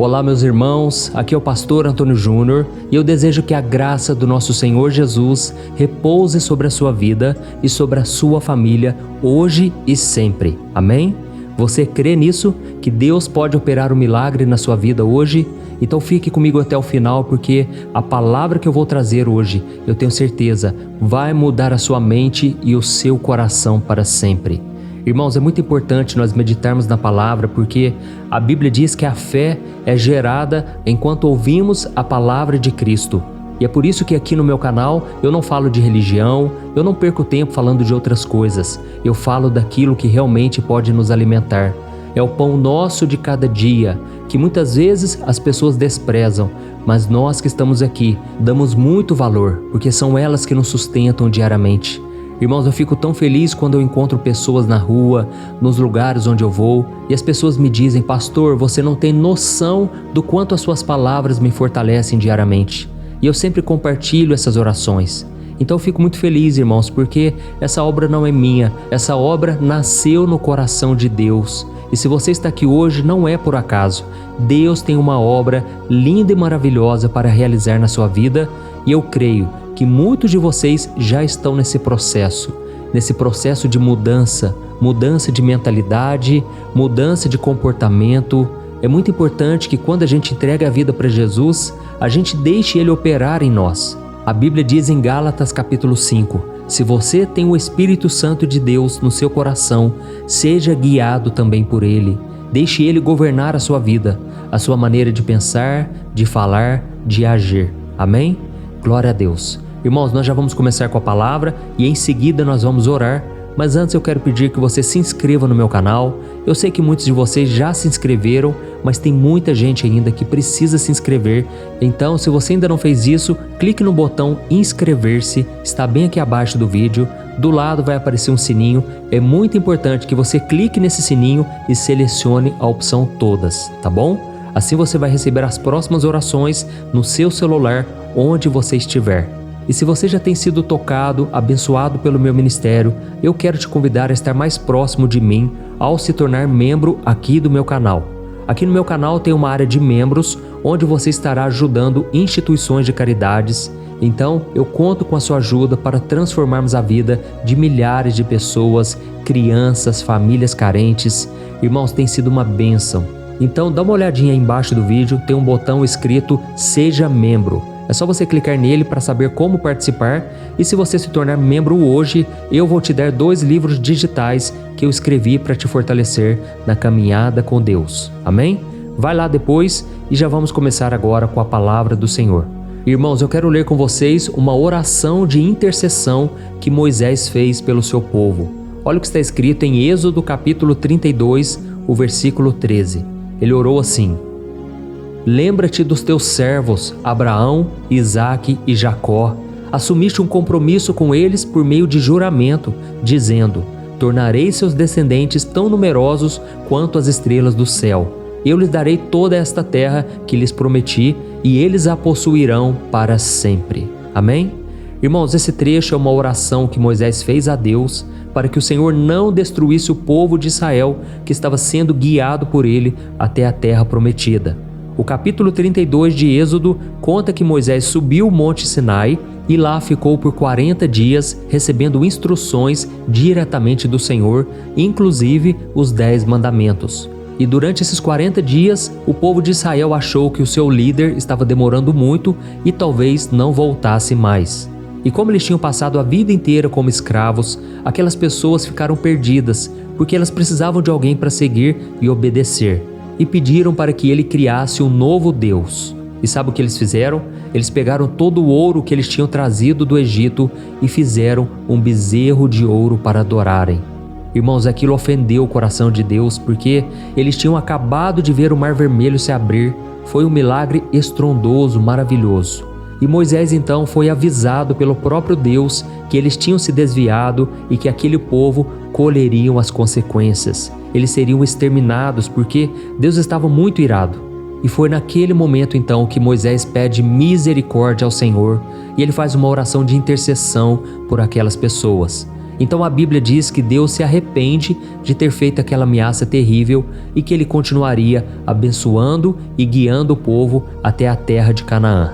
Olá, meus irmãos, aqui é o pastor Antônio Júnior e eu desejo que a graça do nosso Senhor Jesus repouse sobre a sua vida e sobre a sua família hoje e sempre. Amém? Você crê nisso? Que Deus pode operar um milagre na sua vida hoje? Então fique comigo até o final, porque a palavra que eu vou trazer hoje, eu tenho certeza, vai mudar a sua mente e o seu coração para sempre. Irmãos, é muito importante nós meditarmos na palavra, porque a Bíblia diz que a fé é gerada enquanto ouvimos a palavra de Cristo. E é por isso que aqui no meu canal eu não falo de religião, eu não perco tempo falando de outras coisas. Eu falo daquilo que realmente pode nos alimentar. É o pão nosso de cada dia, que muitas vezes as pessoas desprezam, mas nós que estamos aqui damos muito valor, porque são elas que nos sustentam diariamente. Irmãos, eu fico tão feliz quando eu encontro pessoas na rua, nos lugares onde eu vou, e as pessoas me dizem: pastor, você não tem noção do quanto as suas palavras me fortalecem diariamente. E eu sempre compartilho essas orações. Então eu fico muito feliz, irmãos, porque essa obra não é minha, essa obra nasceu no coração de Deus. E se você está aqui hoje, não é por acaso. Deus tem uma obra linda e maravilhosa para realizar na sua vida, e eu creio que muitos de vocês já estão nesse processo de mudança de mentalidade, mudança de comportamento. É muito importante que quando a gente entrega a vida para Jesus, a gente deixe Ele operar em nós. A Bíblia diz em Gálatas capítulo 5, se você tem o Espírito Santo de Deus no seu coração, seja guiado também por Ele. Deixe Ele governar a sua vida, a sua maneira de pensar, de falar, de agir. Amém? Glória a Deus. Irmãos, nós já vamos começar com a palavra e em seguida nós vamos orar, mas antes eu quero pedir que você se inscreva no meu canal. Eu sei que muitos de vocês já se inscreveram, mas tem muita gente ainda que precisa se inscrever. Então, se você ainda não fez isso, clique no botão inscrever-se, está bem aqui abaixo do vídeo. Do lado vai aparecer um sininho. É muito importante que você clique nesse sininho e selecione a opção todas, tá bom? Assim você vai receber as próximas orações no seu celular, onde você estiver. E se você já tem sido tocado, abençoado pelo meu ministério, eu quero te convidar a estar mais próximo de mim ao se tornar membro aqui do meu canal. Aqui no meu canal tem uma área de membros, onde você estará ajudando instituições de caridades. Então, eu conto com a sua ajuda para transformarmos a vida de milhares de pessoas, crianças, famílias carentes. Irmãos, tem sido uma bênção. Então, dá uma olhadinha aí embaixo do vídeo, tem um botão escrito Seja Membro. É só você clicar nele para saber como participar, e se você se tornar membro hoje, eu vou te dar 2 livros digitais que eu escrevi para te fortalecer na caminhada com Deus. Amém? Vai lá depois e já vamos começar agora com a palavra do Senhor. Irmãos, eu quero ler com vocês uma oração de intercessão que Moisés fez pelo seu povo. Olha o que está escrito em Êxodo capítulo 32, o versículo 13. Ele orou assim: lembra-te dos teus servos, Abraão, Isaque e Jacó. Assumiste um compromisso com eles por meio de juramento, dizendo: tornarei seus descendentes tão numerosos quanto as estrelas do céu. Eu lhes darei toda esta terra que lhes prometi, e eles a possuirão para sempre. Amém? Irmãos, esse trecho é uma oração que Moisés fez a Deus para que o Senhor não destruísse o povo de Israel que estava sendo guiado por ele até a terra prometida. O capítulo 32 de Êxodo conta que Moisés subiu o monte Sinai e lá ficou por 40 dias recebendo instruções diretamente do Senhor, inclusive os 10 mandamentos. E durante esses 40 dias, o povo de Israel achou que o seu líder estava demorando muito e talvez não voltasse mais. E como eles tinham passado a vida inteira como escravos, aquelas pessoas ficaram perdidas, porque elas precisavam de alguém para seguir e obedecer. E pediram para que ele criasse um novo Deus. E sabe o que eles fizeram? Eles pegaram todo o ouro que eles tinham trazido do Egito e fizeram um bezerro de ouro para adorarem. Irmãos, aquilo ofendeu o coração de Deus, porque eles tinham acabado de ver o Mar Vermelho se abrir. Foi um milagre estrondoso, maravilhoso. E Moisés então foi avisado pelo próprio Deus que eles tinham se desviado e que aquele povo colheriam as consequências. Eles seriam exterminados porque Deus estava muito irado. E foi naquele momento então que Moisés pede misericórdia ao Senhor e ele faz uma oração de intercessão por aquelas pessoas. Então a Bíblia diz que Deus se arrepende de ter feito aquela ameaça terrível e que Ele continuaria abençoando e guiando o povo até a terra de Canaã.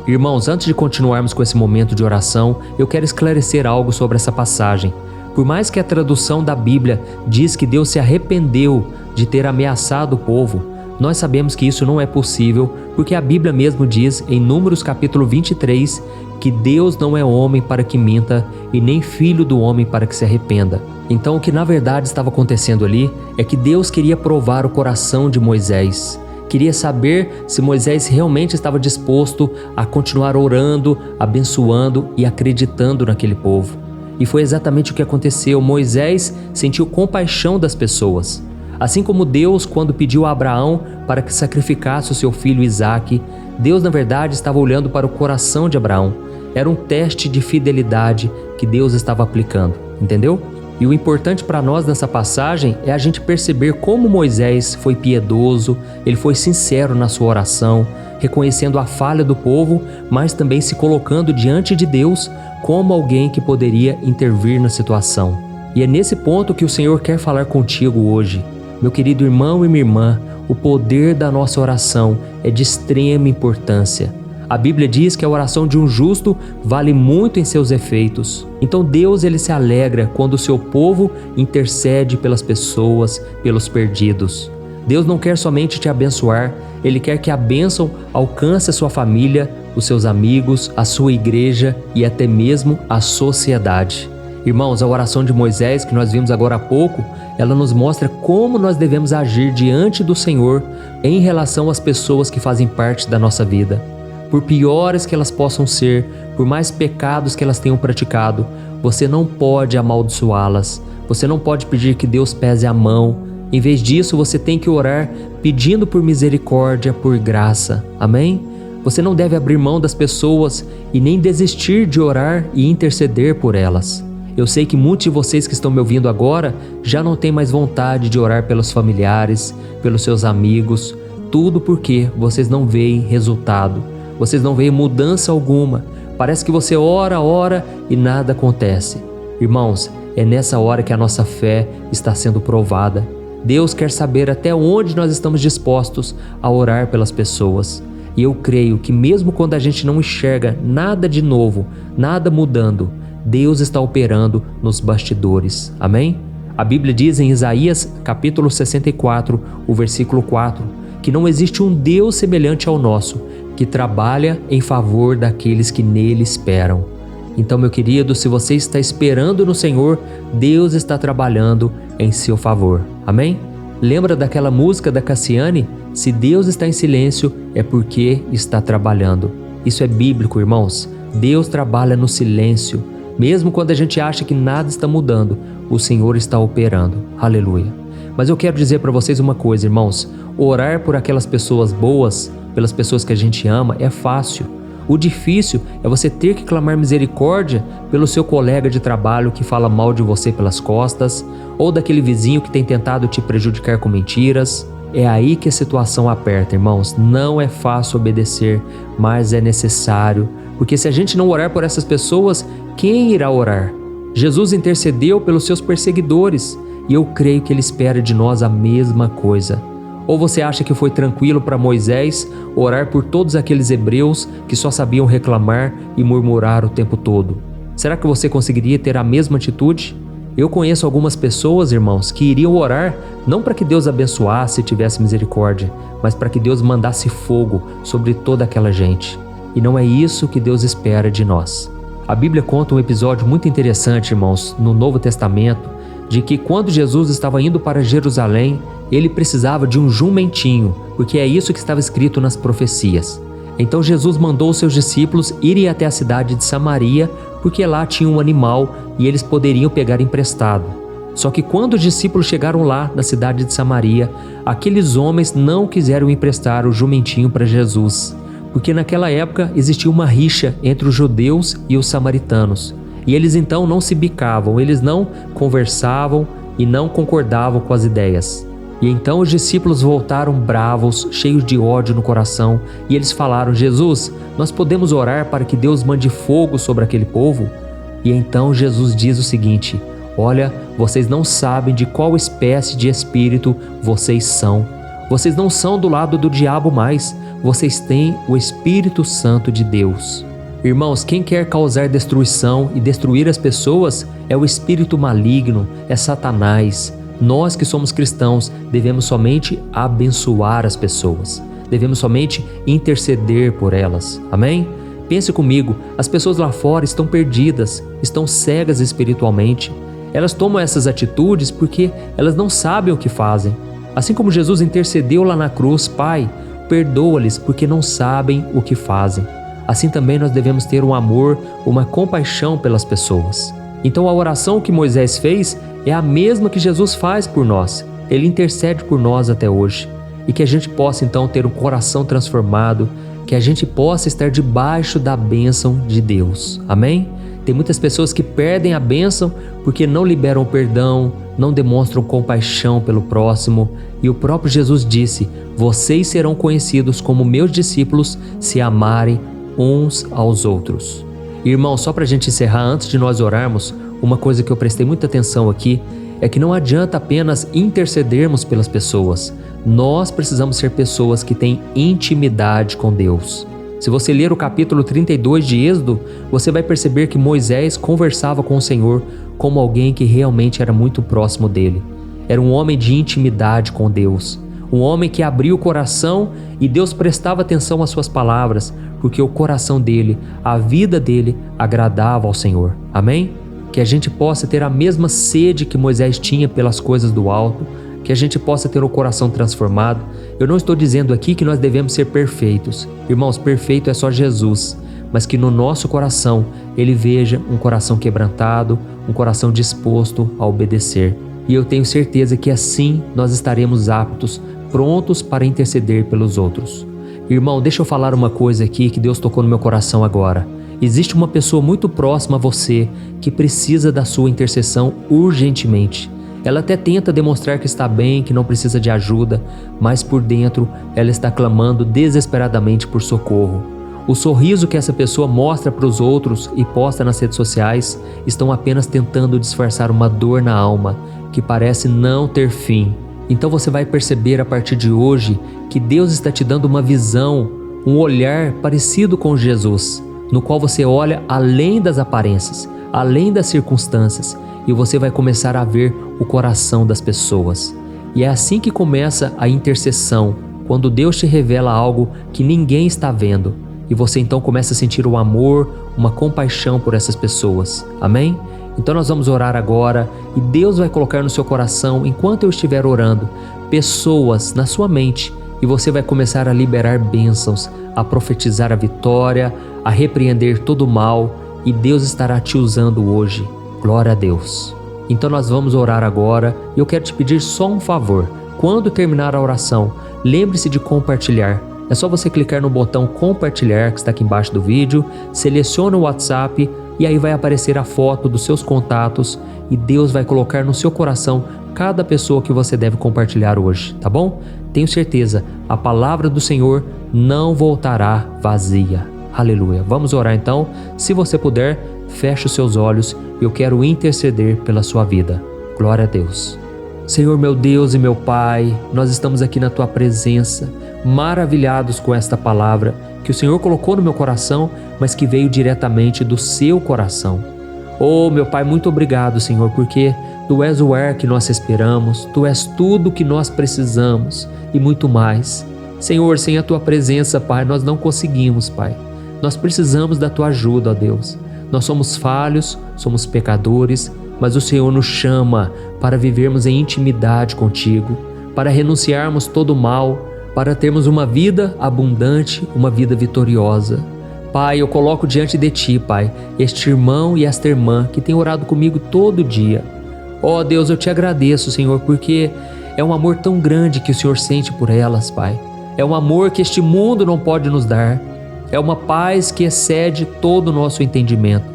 Irmãos, antes de continuarmos com esse momento de oração, eu quero esclarecer algo sobre essa passagem. Por mais que a tradução da Bíblia diz que Deus se arrependeu de ter ameaçado o povo, nós sabemos que isso não é possível, porque a Bíblia mesmo diz em Números capítulo 23 que Deus não é homem para que minta e nem filho do homem para que se arrependa. Então o que na verdade estava acontecendo ali é que Deus queria provar o coração de Moisés. Queria saber se Moisés realmente estava disposto a continuar orando, abençoando e acreditando naquele povo. E foi exatamente o que aconteceu. Moisés sentiu compaixão das pessoas. Assim como Deus, quando pediu a Abraão para que sacrificasse o seu filho Isaque, Deus na verdade estava olhando para o coração de Abraão. Era um teste de fidelidade que Deus estava aplicando, entendeu? E o importante para nós nessa passagem é a gente perceber como Moisés foi piedoso, ele foi sincero na sua oração, reconhecendo a falha do povo, mas também se colocando diante de Deus como alguém que poderia intervir na situação. E é nesse ponto que o Senhor quer falar contigo hoje. Meu querido irmão e minha irmã, o poder da nossa oração é de extrema importância. A Bíblia diz que a oração de um justo vale muito em seus efeitos. Então Deus ele se alegra quando o seu povo intercede pelas pessoas, pelos perdidos. Deus não quer somente te abençoar, Ele quer que a bênção alcance a sua família, os seus amigos, a sua igreja e até mesmo a sociedade. Irmãos, a oração de Moisés que nós vimos agora há pouco, ela nos mostra como nós devemos agir diante do Senhor em relação às pessoas que fazem parte da nossa vida. Por piores que elas possam ser, por mais pecados que elas tenham praticado, você não pode amaldiçoá-las, você não pode pedir que Deus pese a mão. Em vez disso, você tem que orar pedindo por misericórdia, por graça. Amém? Você não deve abrir mão das pessoas e nem desistir de orar e interceder por elas. Eu sei que muitos de vocês que estão me ouvindo agora já não têm mais vontade de orar pelos familiares, pelos seus amigos, tudo porque vocês não veem resultado, vocês não veem mudança alguma. Parece que você ora e nada acontece. Irmãos, é nessa hora que a nossa fé está sendo provada. Deus quer saber até onde nós estamos dispostos a orar pelas pessoas. E eu creio que mesmo quando a gente não enxerga nada de novo, nada mudando, Deus está operando nos bastidores. Amém? A Bíblia diz em Isaías capítulo 64, o versículo 4, que não existe um Deus semelhante ao nosso, que trabalha em favor daqueles que nele esperam. Então, meu querido, se você está esperando no Senhor, Deus está trabalhando em seu favor. Amém? Lembra daquela música da Cassiane? Se Deus está em silêncio, é porque está trabalhando. Isso é bíblico, irmãos. Deus trabalha no silêncio. Mesmo quando a gente acha que nada está mudando, o Senhor está operando. Aleluia. Mas eu quero dizer para vocês uma coisa, irmãos. Orar por aquelas pessoas boas, pelas pessoas que a gente ama, é fácil. O difícil é você ter que clamar misericórdia pelo seu colega de trabalho que fala mal de você pelas costas, ou daquele vizinho que tem tentado te prejudicar com mentiras. É aí que a situação aperta, irmãos. Não é fácil obedecer, mas é necessário. Porque se a gente não orar por essas pessoas, quem irá orar? Jesus intercedeu pelos seus perseguidores e eu creio que Ele espera de nós a mesma coisa. Ou você acha que foi tranquilo para Moisés orar por todos aqueles hebreus que só sabiam reclamar e murmurar o tempo todo? Será que você conseguiria ter a mesma atitude? Eu conheço algumas pessoas, irmãos, que iriam orar não para que Deus abençoasse e tivesse misericórdia, mas para que Deus mandasse fogo sobre toda aquela gente. E não é isso que Deus espera de nós. A Bíblia conta um episódio muito interessante, irmãos, no Novo Testamento, de que quando Jesus estava indo para Jerusalém, ele precisava de um jumentinho, porque é isso que estava escrito nas profecias. Então Jesus mandou os seus discípulos irem até a cidade de Samaria, porque lá tinha um animal e eles poderiam pegar emprestado. Só que quando os discípulos chegaram lá na cidade de Samaria, aqueles homens não quiseram emprestar o jumentinho para Jesus, porque naquela época existia uma rixa entre os judeus e os samaritanos. E eles então não se bicavam, eles não conversavam e não concordavam com as ideias. E então os discípulos voltaram bravos, cheios de ódio no coração, e eles falaram: Jesus, nós podemos orar para que Deus mande fogo sobre aquele povo? E então Jesus diz o seguinte: olha, vocês não sabem de qual espécie de espírito vocês são. Vocês não são do lado do diabo mais, vocês têm o Espírito Santo de Deus. Irmãos, quem quer causar destruição e destruir as pessoas é o espírito maligno, é Satanás. Nós que somos cristãos devemos somente abençoar as pessoas, devemos somente interceder por elas, amém? Pense comigo, as pessoas lá fora estão perdidas, estão cegas espiritualmente. Elas tomam essas atitudes porque elas não sabem o que fazem. Assim como Jesus intercedeu lá na cruz: Pai, perdoa-lhes porque não sabem o que fazem. Assim também nós devemos ter um amor, uma compaixão pelas pessoas. Então a oração que Moisés fez é a mesma que Jesus faz por nós. Ele intercede por nós até hoje. E que a gente possa então ter um coração transformado, que a gente possa estar debaixo da bênção de Deus. Amém? Tem muitas pessoas que perdem a bênção porque não liberam perdão, não demonstram compaixão pelo próximo. E o próprio Jesus disse: vocês serão conhecidos como meus discípulos se amarem uns aos outros. Irmão, só para a gente encerrar, antes de nós orarmos, uma coisa que eu prestei muita atenção aqui é que não adianta apenas intercedermos pelas pessoas. Nós precisamos ser pessoas que têm intimidade com Deus. Se você ler o capítulo 32 de Êxodo, você vai perceber que Moisés conversava com o Senhor como alguém que realmente era muito próximo dele. Era um homem de intimidade com Deus, um homem que abria o coração e Deus prestava atenção às suas palavras, porque o coração dele, a vida dele, agradava ao Senhor. Amém? Que a gente possa ter a mesma sede que Moisés tinha pelas coisas do alto, que a gente possa ter o coração transformado. Eu não estou dizendo aqui que nós devemos ser perfeitos. Irmãos, perfeito é só Jesus, mas que no nosso coração Ele veja um coração quebrantado, um coração disposto a obedecer. E eu tenho certeza que assim nós estaremos aptos, prontos para interceder pelos outros. Irmão, deixa eu falar uma coisa aqui que Deus tocou no meu coração agora. Existe uma pessoa muito próxima a você que precisa da sua intercessão urgentemente. Ela até tenta demonstrar que está bem, que não precisa de ajuda, mas por dentro ela está clamando desesperadamente por socorro. O sorriso que essa pessoa mostra para os outros e posta nas redes sociais estão apenas tentando disfarçar uma dor na alma que parece não ter fim. Então você vai perceber a partir de hoje que Deus está te dando uma visão, um olhar parecido com Jesus, no qual você olha além das aparências, além das circunstâncias, e você vai começar a ver o coração das pessoas. E é assim que começa a intercessão, quando Deus te revela algo que ninguém está vendo, e você então começa a sentir o amor, uma compaixão por essas pessoas. Amém? Então nós vamos orar agora, e Deus vai colocar no seu coração, enquanto eu estiver orando, pessoas na sua mente, e você vai começar a liberar bênçãos, a profetizar a vitória, a repreender todo o mal, e Deus estará te usando hoje. Glória a Deus. Então nós vamos orar agora, e eu quero te pedir só um favor. Quando terminar a oração, lembre-se de compartilhar. É só você clicar no botão compartilhar que está aqui embaixo do vídeo, seleciona o WhatsApp e aí vai aparecer a foto dos seus contatos e Deus vai colocar no seu coração cada pessoa que você deve compartilhar hoje, tá bom? Tenho certeza, a palavra do Senhor não voltará vazia. Aleluia. Vamos orar então. Se você puder, feche os seus olhos e eu quero interceder pela sua vida. Glória a Deus. Senhor meu Deus e meu Pai, nós estamos aqui na Tua presença, maravilhados com esta palavra que o Senhor colocou no meu coração, mas que veio diretamente do seu coração. Oh, meu Pai, muito obrigado, Senhor, porque Tu és o ar que nós respiramos, Tu és tudo que nós precisamos e muito mais. Senhor, sem a Tua presença, Pai, nós não conseguimos, Pai. Nós precisamos da Tua ajuda, ó Deus. Nós somos falhos, somos pecadores, mas o Senhor nos chama para vivermos em intimidade contigo, para renunciarmos todo o mal, para termos uma vida abundante, uma vida vitoriosa. Pai, eu coloco diante de Ti, Pai, este irmão e esta irmã que tem orado comigo todo dia. Ó Deus, eu Te agradeço, Senhor, porque é um amor tão grande que o Senhor sente por elas, Pai. É um amor que este mundo não pode nos dar. É uma paz que excede todo o nosso entendimento.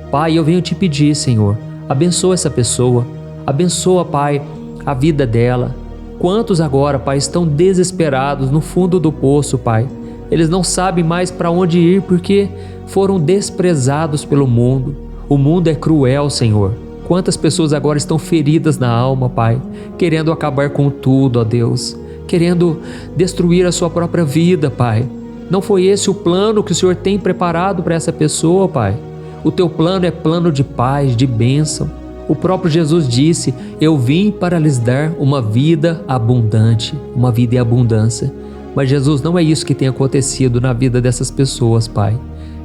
Pai, eu venho Te pedir, Senhor, abençoa essa pessoa, abençoa, Pai, a vida dela. Quantos agora, Pai, estão desesperados no fundo do poço, Pai? Eles não sabem mais para onde ir porque foram desprezados pelo mundo. O mundo é cruel, Senhor. Quantas pessoas agora estão feridas na alma, Pai, querendo acabar com tudo, ó Deus, querendo destruir a sua própria vida, Pai. Não foi esse o plano que o Senhor tem preparado para essa pessoa, Pai. O teu plano é plano de paz, de bênção. O próprio Jesus disse: eu vim para lhes dar uma vida abundante, uma vida em abundância. Mas Jesus, não é isso que tem acontecido na vida dessas pessoas, Pai.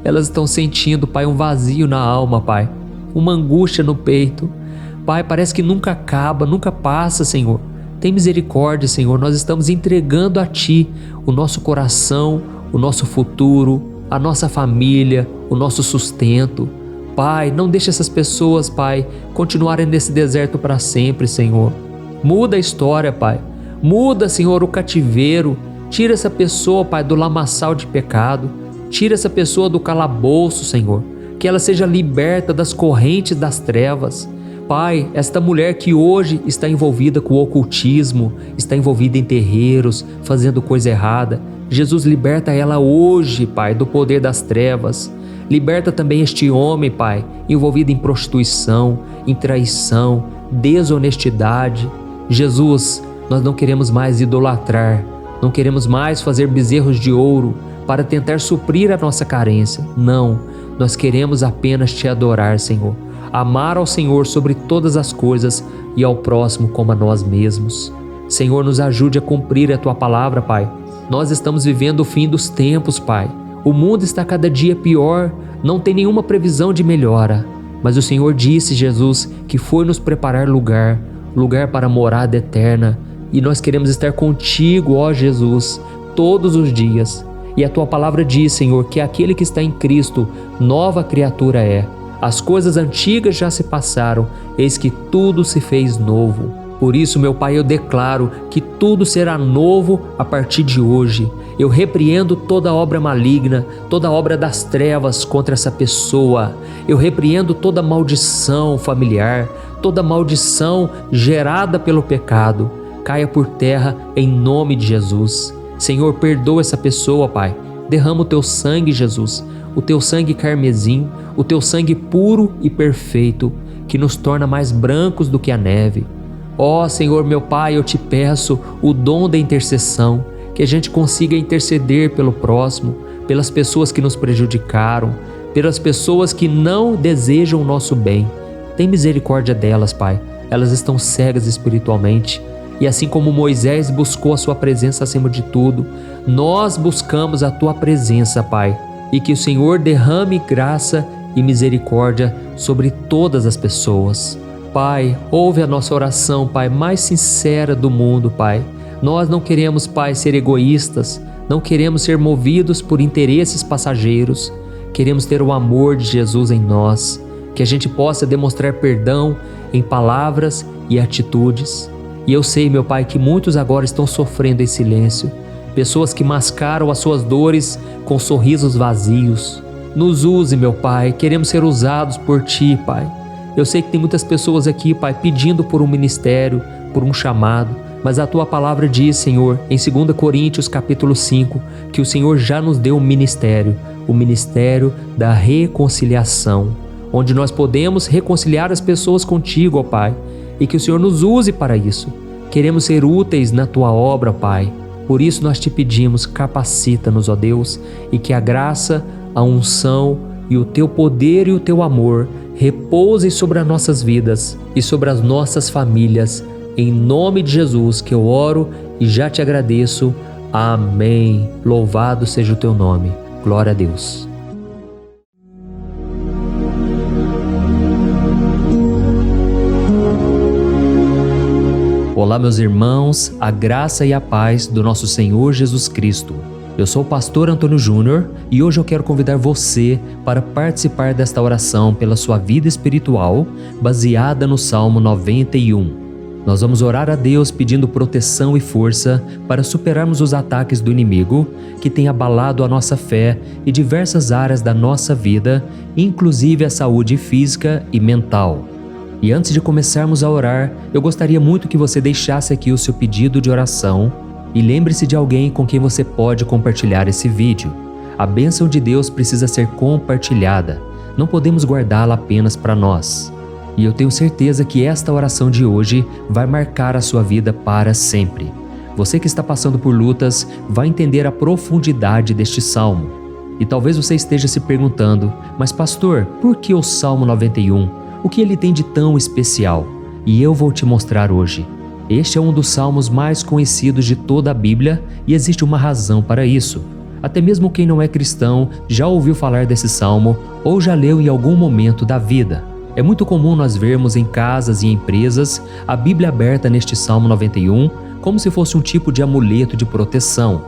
Elas estão sentindo, Pai, um vazio na alma, Pai, uma angústia no peito. Pai, parece que nunca acaba, nunca passa, Senhor. Tem misericórdia, Senhor. Nós estamos entregando a Ti o nosso coração, o nosso futuro, a nossa família, o nosso sustento. Pai, não deixe essas pessoas, Pai, continuarem nesse deserto para sempre, Senhor. Muda a história, Pai. Muda, Senhor, o cativeiro. Tira essa pessoa, Pai, do lamaçal de pecado. Tira essa pessoa do calabouço, Senhor. Que ela seja liberta das correntes das trevas. Pai, esta mulher que hoje está envolvida com o ocultismo, está envolvida em terreiros, fazendo coisa errada, Jesus, liberta ela hoje, Pai, do poder das trevas. Liberta também este homem, Pai, envolvido em prostituição, em traição, desonestidade. Jesus, nós não queremos mais idolatrar, não queremos mais fazer bezerros de ouro para tentar suprir a nossa carência. Não, nós queremos apenas Te adorar, Senhor. Amar ao Senhor sobre todas as coisas e ao próximo como a nós mesmos. Senhor, nos ajude a cumprir a Tua palavra, Pai. Nós estamos vivendo o fim dos tempos, Pai. O mundo está cada dia pior, não tem nenhuma previsão de melhora. Mas o Senhor disse, Jesus, que foi nos preparar lugar para a morada eterna. E nós queremos estar contigo, ó Jesus, todos os dias. E a Tua palavra diz, Senhor, que aquele que está em Cristo, nova criatura é. As coisas antigas já se passaram, eis que tudo se fez novo. Por isso, meu Pai, eu declaro que tudo será novo a partir de hoje. Eu repreendo toda obra maligna, toda obra das trevas contra essa pessoa. Eu repreendo toda maldição familiar, toda maldição gerada pelo pecado. Caia por terra em nome de Jesus. Senhor, perdoa essa pessoa, Pai. Derrama o Teu sangue, Jesus, o Teu sangue carmesim, o Teu sangue puro e perfeito, que nos torna mais brancos do que a neve. Ó Senhor, meu Pai, eu Te peço o dom da intercessão, que a gente consiga interceder pelo próximo, pelas pessoas que nos prejudicaram, pelas pessoas que não desejam o nosso bem. Tem misericórdia delas, Pai. Elas estão cegas espiritualmente. E assim como Moisés buscou a Sua presença acima de tudo, nós buscamos a Tua presença, Pai. E que o Senhor derrame graça e misericórdia sobre todas as pessoas. Pai, ouve a nossa oração, Pai, mais sincera do mundo, Pai. Nós não queremos, Pai, ser egoístas, não queremos ser movidos por interesses passageiros. Queremos ter o amor de Jesus em nós, que a gente possa demonstrar perdão em palavras e atitudes. E eu sei, meu Pai, que muitos agora estão sofrendo em silêncio, pessoas que mascaram as suas dores com sorrisos vazios. Nos use, meu Pai, queremos ser usados por Ti, Pai. Eu sei que tem muitas pessoas aqui, Pai, pedindo por um ministério, por um chamado, mas a Tua palavra diz, Senhor, em 2 Coríntios capítulo 5, que o Senhor já nos deu um ministério, o ministério da reconciliação, onde nós podemos reconciliar as pessoas contigo, ó Pai, e que o Senhor nos use para isso. Queremos ser úteis na Tua obra, Pai. Por isso nós Te pedimos, capacita-nos, ó Deus, e que a graça, a unção e o Teu poder e o Teu amor repousem sobre as nossas vidas e sobre as nossas famílias. Em nome de Jesus que eu oro e já Te agradeço. Amém. Louvado seja o Teu nome. Glória a Deus. Olá, meus irmãos, a graça e a paz do nosso Senhor Jesus Cristo. Eu sou o pastor Antônio Júnior e hoje eu quero convidar você para participar desta oração pela sua vida espiritual, baseada no Salmo 91. Nós vamos orar a Deus pedindo proteção e força para superarmos os ataques do inimigo que tem abalado a nossa fé e diversas áreas da nossa vida, inclusive a saúde física e mental. E antes de começarmos a orar, eu gostaria muito que você deixasse aqui o seu pedido de oração e lembre-se de alguém com quem você pode compartilhar esse vídeo. A bênção de Deus precisa ser compartilhada. Não podemos guardá-la apenas para nós. E eu tenho certeza que esta oração de hoje vai marcar a sua vida para sempre. Você que está passando por lutas vai entender a profundidade deste salmo. E talvez você esteja se perguntando, mas pastor, por que o Salmo 91? O que ele tem de tão especial? E eu vou te mostrar hoje. Este é um dos salmos mais conhecidos de toda a Bíblia e existe uma razão para isso. Até mesmo quem não é cristão já ouviu falar desse salmo ou já leu em algum momento da vida. É muito comum nós vermos em casas e empresas a Bíblia aberta neste Salmo 91 como se fosse um tipo de amuleto de proteção.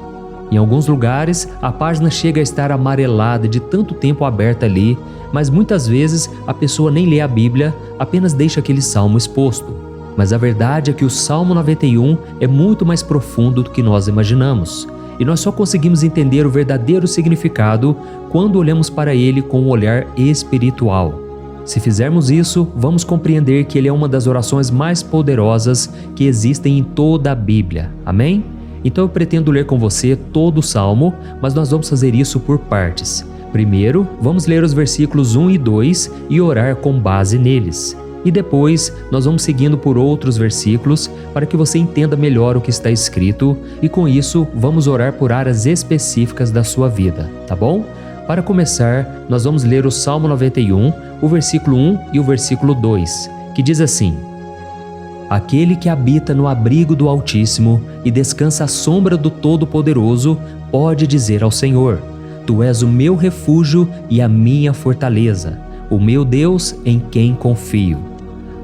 Em alguns lugares, a página chega a estar amarelada de tanto tempo aberta ali, mas muitas vezes a pessoa nem lê a Bíblia, apenas deixa aquele salmo exposto. Mas a verdade é que o Salmo 91 é muito mais profundo do que nós imaginamos. E nós só conseguimos entender o verdadeiro significado quando olhamos para ele com um olhar espiritual. Se fizermos isso, vamos compreender que ele é uma das orações mais poderosas que existem em toda a Bíblia. Amém? Então eu pretendo ler com você todo o Salmo, mas nós vamos fazer isso por partes. Primeiro, vamos ler os versículos 1 e 2 e orar com base neles. E depois, nós vamos seguindo por outros versículos para que você entenda melhor o que está escrito e com isso, vamos orar por áreas específicas da sua vida, tá bom? Para começar, nós vamos ler o Salmo 91, o versículo 1 e o versículo 2, que diz assim: Aquele que habita no abrigo do Altíssimo e descansa à sombra do Todo-Poderoso pode dizer ao Senhor: Tu és o meu refúgio e a minha fortaleza, o meu Deus em quem confio.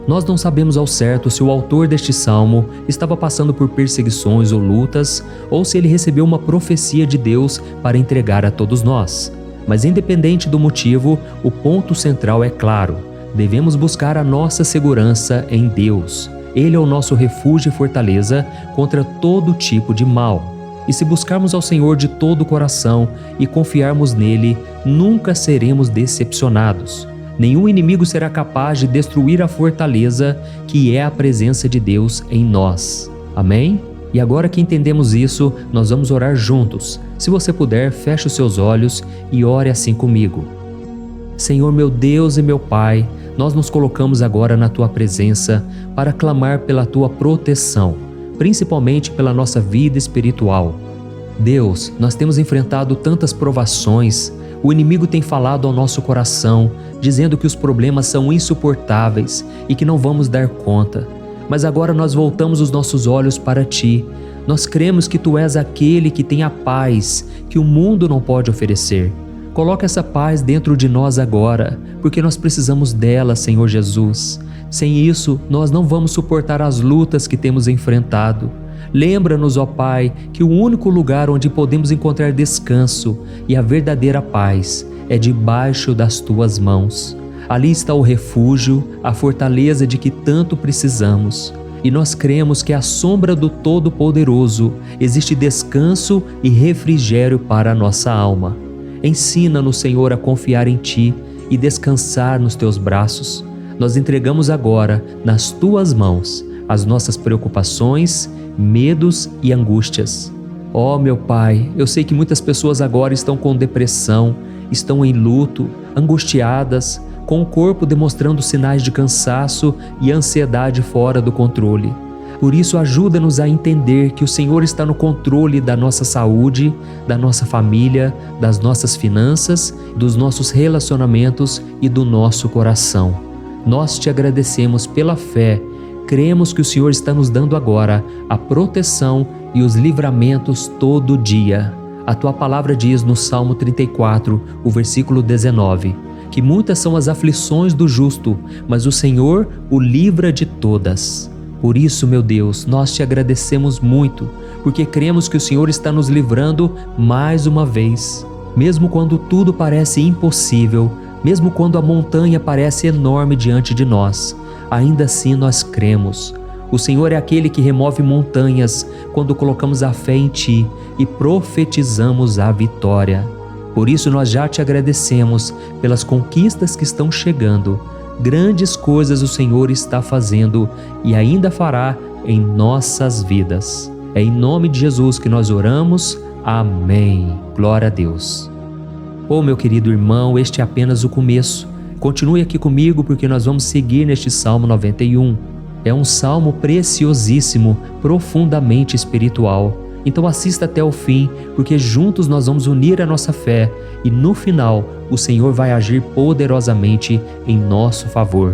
Nós não sabemos ao certo se o autor deste salmo estava passando por perseguições ou lutas, ou se ele recebeu uma profecia de Deus para entregar a todos nós. Mas independente do motivo, o ponto central é claro: devemos buscar a nossa segurança em Deus. Ele é o nosso refúgio e fortaleza contra todo tipo de mal. E se buscarmos ao Senhor de todo o coração e confiarmos nele, nunca seremos decepcionados. Nenhum inimigo será capaz de destruir a fortaleza que é a presença de Deus em nós. Amém? E agora que entendemos isso, nós vamos orar juntos. Se você puder, feche os seus olhos e ore assim comigo. Senhor meu Deus e meu Pai, nós nos colocamos agora na Tua presença para clamar pela Tua proteção, principalmente pela nossa vida espiritual. Deus, nós temos enfrentado tantas provações, o inimigo tem falado ao nosso coração, dizendo que os problemas são insuportáveis e que não vamos dar conta. Mas agora nós voltamos os nossos olhos para Ti. Nós cremos que Tu és aquele que tem a paz que o mundo não pode oferecer. Coloca essa paz dentro de nós agora, porque nós precisamos dela, Senhor Jesus. Sem isso, nós não vamos suportar as lutas que temos enfrentado. Lembra-nos, ó Pai, que o único lugar onde podemos encontrar descanso e a verdadeira paz é debaixo das Tuas mãos. Ali está o refúgio, a fortaleza de que tanto precisamos. E nós cremos que à sombra do Todo-Poderoso existe descanso e refrigério para a nossa alma. Ensina-nos, Senhor, a confiar em Ti e descansar nos Teus braços. Nós entregamos agora, nas Tuas mãos, as nossas preocupações, medos e angústias. Ó meu Pai, eu sei que muitas pessoas agora estão com depressão, estão em luto, angustiadas, com o corpo demonstrando sinais de cansaço e ansiedade fora do controle. Por isso, ajuda-nos a entender que o Senhor está no controle da nossa saúde, da nossa família, das nossas finanças, dos nossos relacionamentos e do nosso coração. Nós Te agradecemos pela fé. Cremos que o Senhor está nos dando agora a proteção e os livramentos todo dia. A Tua palavra diz no Salmo 34, o versículo 19, que muitas são as aflições do justo, mas o Senhor o livra de todas. Por isso, meu Deus, nós Te agradecemos muito, porque cremos que o Senhor está nos livrando mais uma vez. Mesmo quando tudo parece impossível, mesmo quando a montanha parece enorme diante de nós, ainda assim nós cremos. O Senhor é aquele que remove montanhas quando colocamos a fé em Ti e profetizamos a vitória. Por isso nós já Te agradecemos pelas conquistas que estão chegando. Grandes coisas o Senhor está fazendo e ainda fará em nossas vidas. É em nome de Jesus que nós oramos. Amém. Glória a Deus. Oh, meu querido irmão, este é apenas o começo. continue aqui comigo porque nós vamos seguir neste Salmo 91. É um salmo preciosíssimo, profundamente espiritual. Então assista até o fim, porque juntos nós vamos unir a nossa fé e no final o Senhor vai agir poderosamente em nosso favor.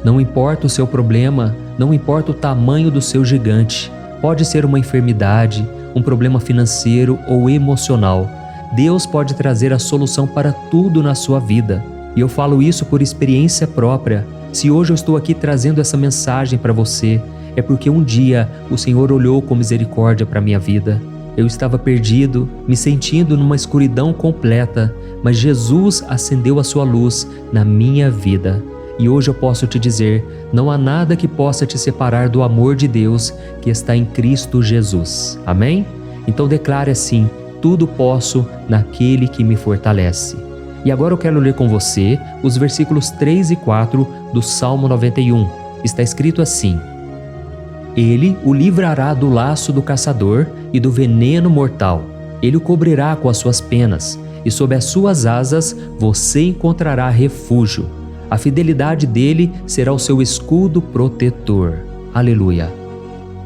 Não importa o seu problema, não importa o tamanho do seu gigante, pode ser uma enfermidade, um problema financeiro ou emocional. Deus pode trazer a solução para tudo na sua vida. E eu falo isso por experiência própria. Se hoje eu estou aqui trazendo essa mensagem para você, é porque um dia o Senhor olhou com misericórdia para a minha vida. Eu estava perdido, me sentindo numa escuridão completa, mas Jesus acendeu a sua luz na minha vida. E hoje eu posso te dizer, não há nada que possa te separar do amor de Deus que está em Cristo Jesus. Amém? Então declare assim: tudo posso naquele que me fortalece. E agora eu quero ler com você os versículos 3 e 4 do Salmo 91. Está escrito assim: Ele o livrará do laço do caçador e do veneno mortal. Ele o cobrirá com as suas penas, e sob as suas asas você encontrará refúgio. A fidelidade dele será o seu escudo protetor. Aleluia.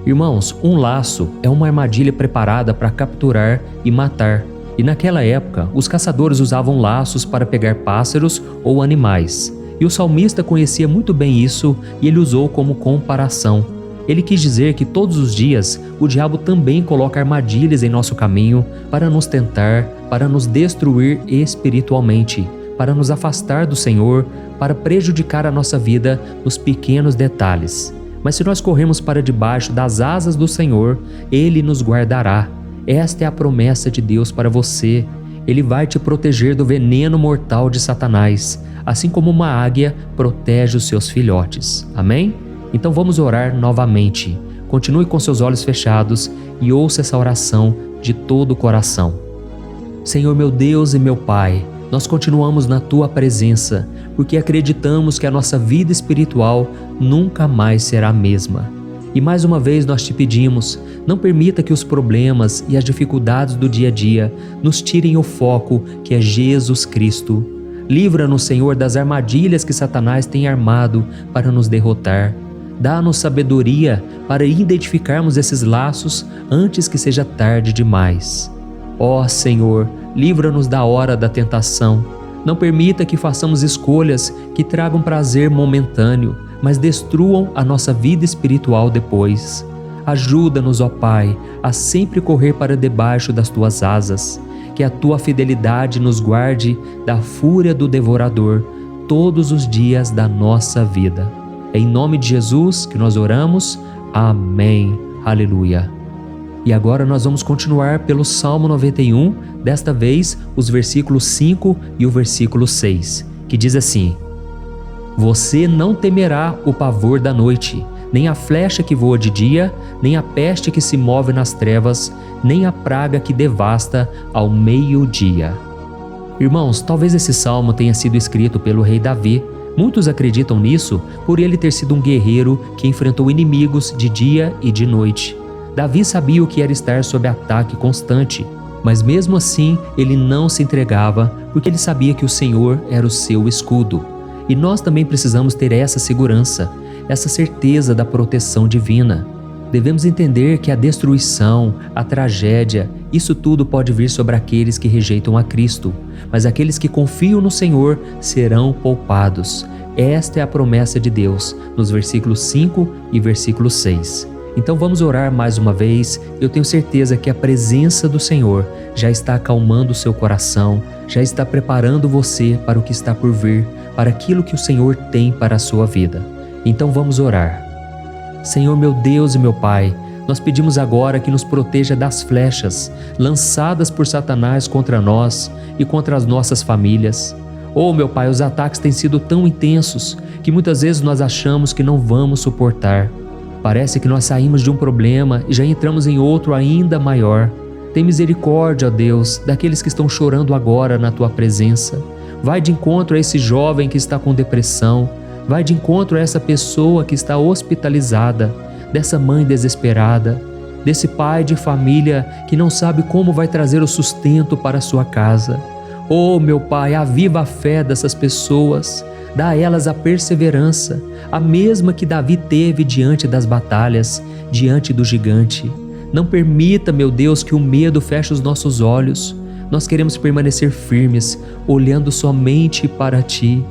Irmãos, um laço é uma armadilha preparada para capturar e matar. E naquela época, os caçadores usavam laços para pegar pássaros ou animais. E o salmista conhecia muito bem isso e ele usou como comparação. Ele quis dizer que todos os dias o diabo também coloca armadilhas em nosso caminho para nos tentar, para nos destruir espiritualmente, para nos afastar do Senhor, para prejudicar a nossa vida nos pequenos detalhes. Mas se nós corrermos para debaixo das asas do Senhor, Ele nos guardará. Esta é a promessa de Deus para você. Ele vai te proteger do veneno mortal de Satanás, assim como uma águia protege os seus filhotes. Amém? Então vamos orar novamente. Continue com seus olhos fechados e ouça essa oração de todo o coração. Senhor meu Deus e meu Pai, nós continuamos na Tua presença, porque acreditamos que a nossa vida espiritual nunca mais será a mesma. E mais uma vez nós te pedimos, não permita que os problemas e as dificuldades do dia a dia nos tirem o foco que é Jesus Cristo. Livra-nos, Senhor, das armadilhas que Satanás tem armado para nos derrotar. Dá-nos sabedoria para identificarmos esses laços antes que seja tarde demais. Ó Senhor, livra-nos da hora da tentação. Não permita que façamos escolhas que tragam prazer momentâneo, mas destruam a nossa vida espiritual depois. Ajuda-nos, ó Pai, a sempre correr para debaixo das Tuas asas, que a Tua fidelidade nos guarde da fúria do devorador todos os dias da nossa vida. É em nome de Jesus que nós oramos. Amém. Aleluia. E agora nós vamos continuar pelo Salmo 91, desta vez os versículos 5 e o versículo 6, que diz assim: Você não temerá o pavor da noite, nem a flecha que voa de dia, nem a peste que se move nas trevas, nem a praga que devasta ao meio-dia. Irmãos, talvez esse salmo tenha sido escrito pelo rei Davi. Muitos acreditam nisso por ele ter sido um guerreiro que enfrentou inimigos de dia e de noite. Davi sabia o que era estar sob ataque constante, mas mesmo assim ele não se entregava porque ele sabia que o Senhor era o seu escudo. E nós também precisamos ter essa segurança, essa certeza da proteção divina. Devemos entender que a destruição, a tragédia, isso tudo pode vir sobre aqueles que rejeitam a Cristo, mas aqueles que confiam no Senhor serão poupados. Esta é a promessa de Deus, nos versículos 5 e versículo 6. Então vamos orar mais uma vez. Eu tenho certeza que a presença do Senhor já está acalmando o seu coração, já está preparando você para o que está por vir, para aquilo que o Senhor tem para a sua vida. Então vamos orar. Senhor meu Deus e meu Pai, nós pedimos agora que nos proteja das flechas lançadas por Satanás contra nós e contra as nossas famílias. Oh meu Pai, os ataques têm sido tão intensos que muitas vezes nós achamos que não vamos suportar. Parece que nós saímos de um problema e já entramos em outro ainda maior. Tem misericórdia, ó Deus, daqueles que estão chorando agora na Tua presença. Vai de encontro a esse jovem que está com depressão. Vai de encontro a essa pessoa que está hospitalizada, dessa mãe desesperada, desse pai de família que não sabe como vai trazer o sustento para a sua casa. Oh, meu Pai, aviva a fé dessas pessoas. dá a elas a perseverança, a mesma que Davi teve diante das batalhas, diante do gigante. Não permita, meu Deus, que o medo feche os nossos olhos. Nós queremos permanecer firmes, olhando somente para Ti.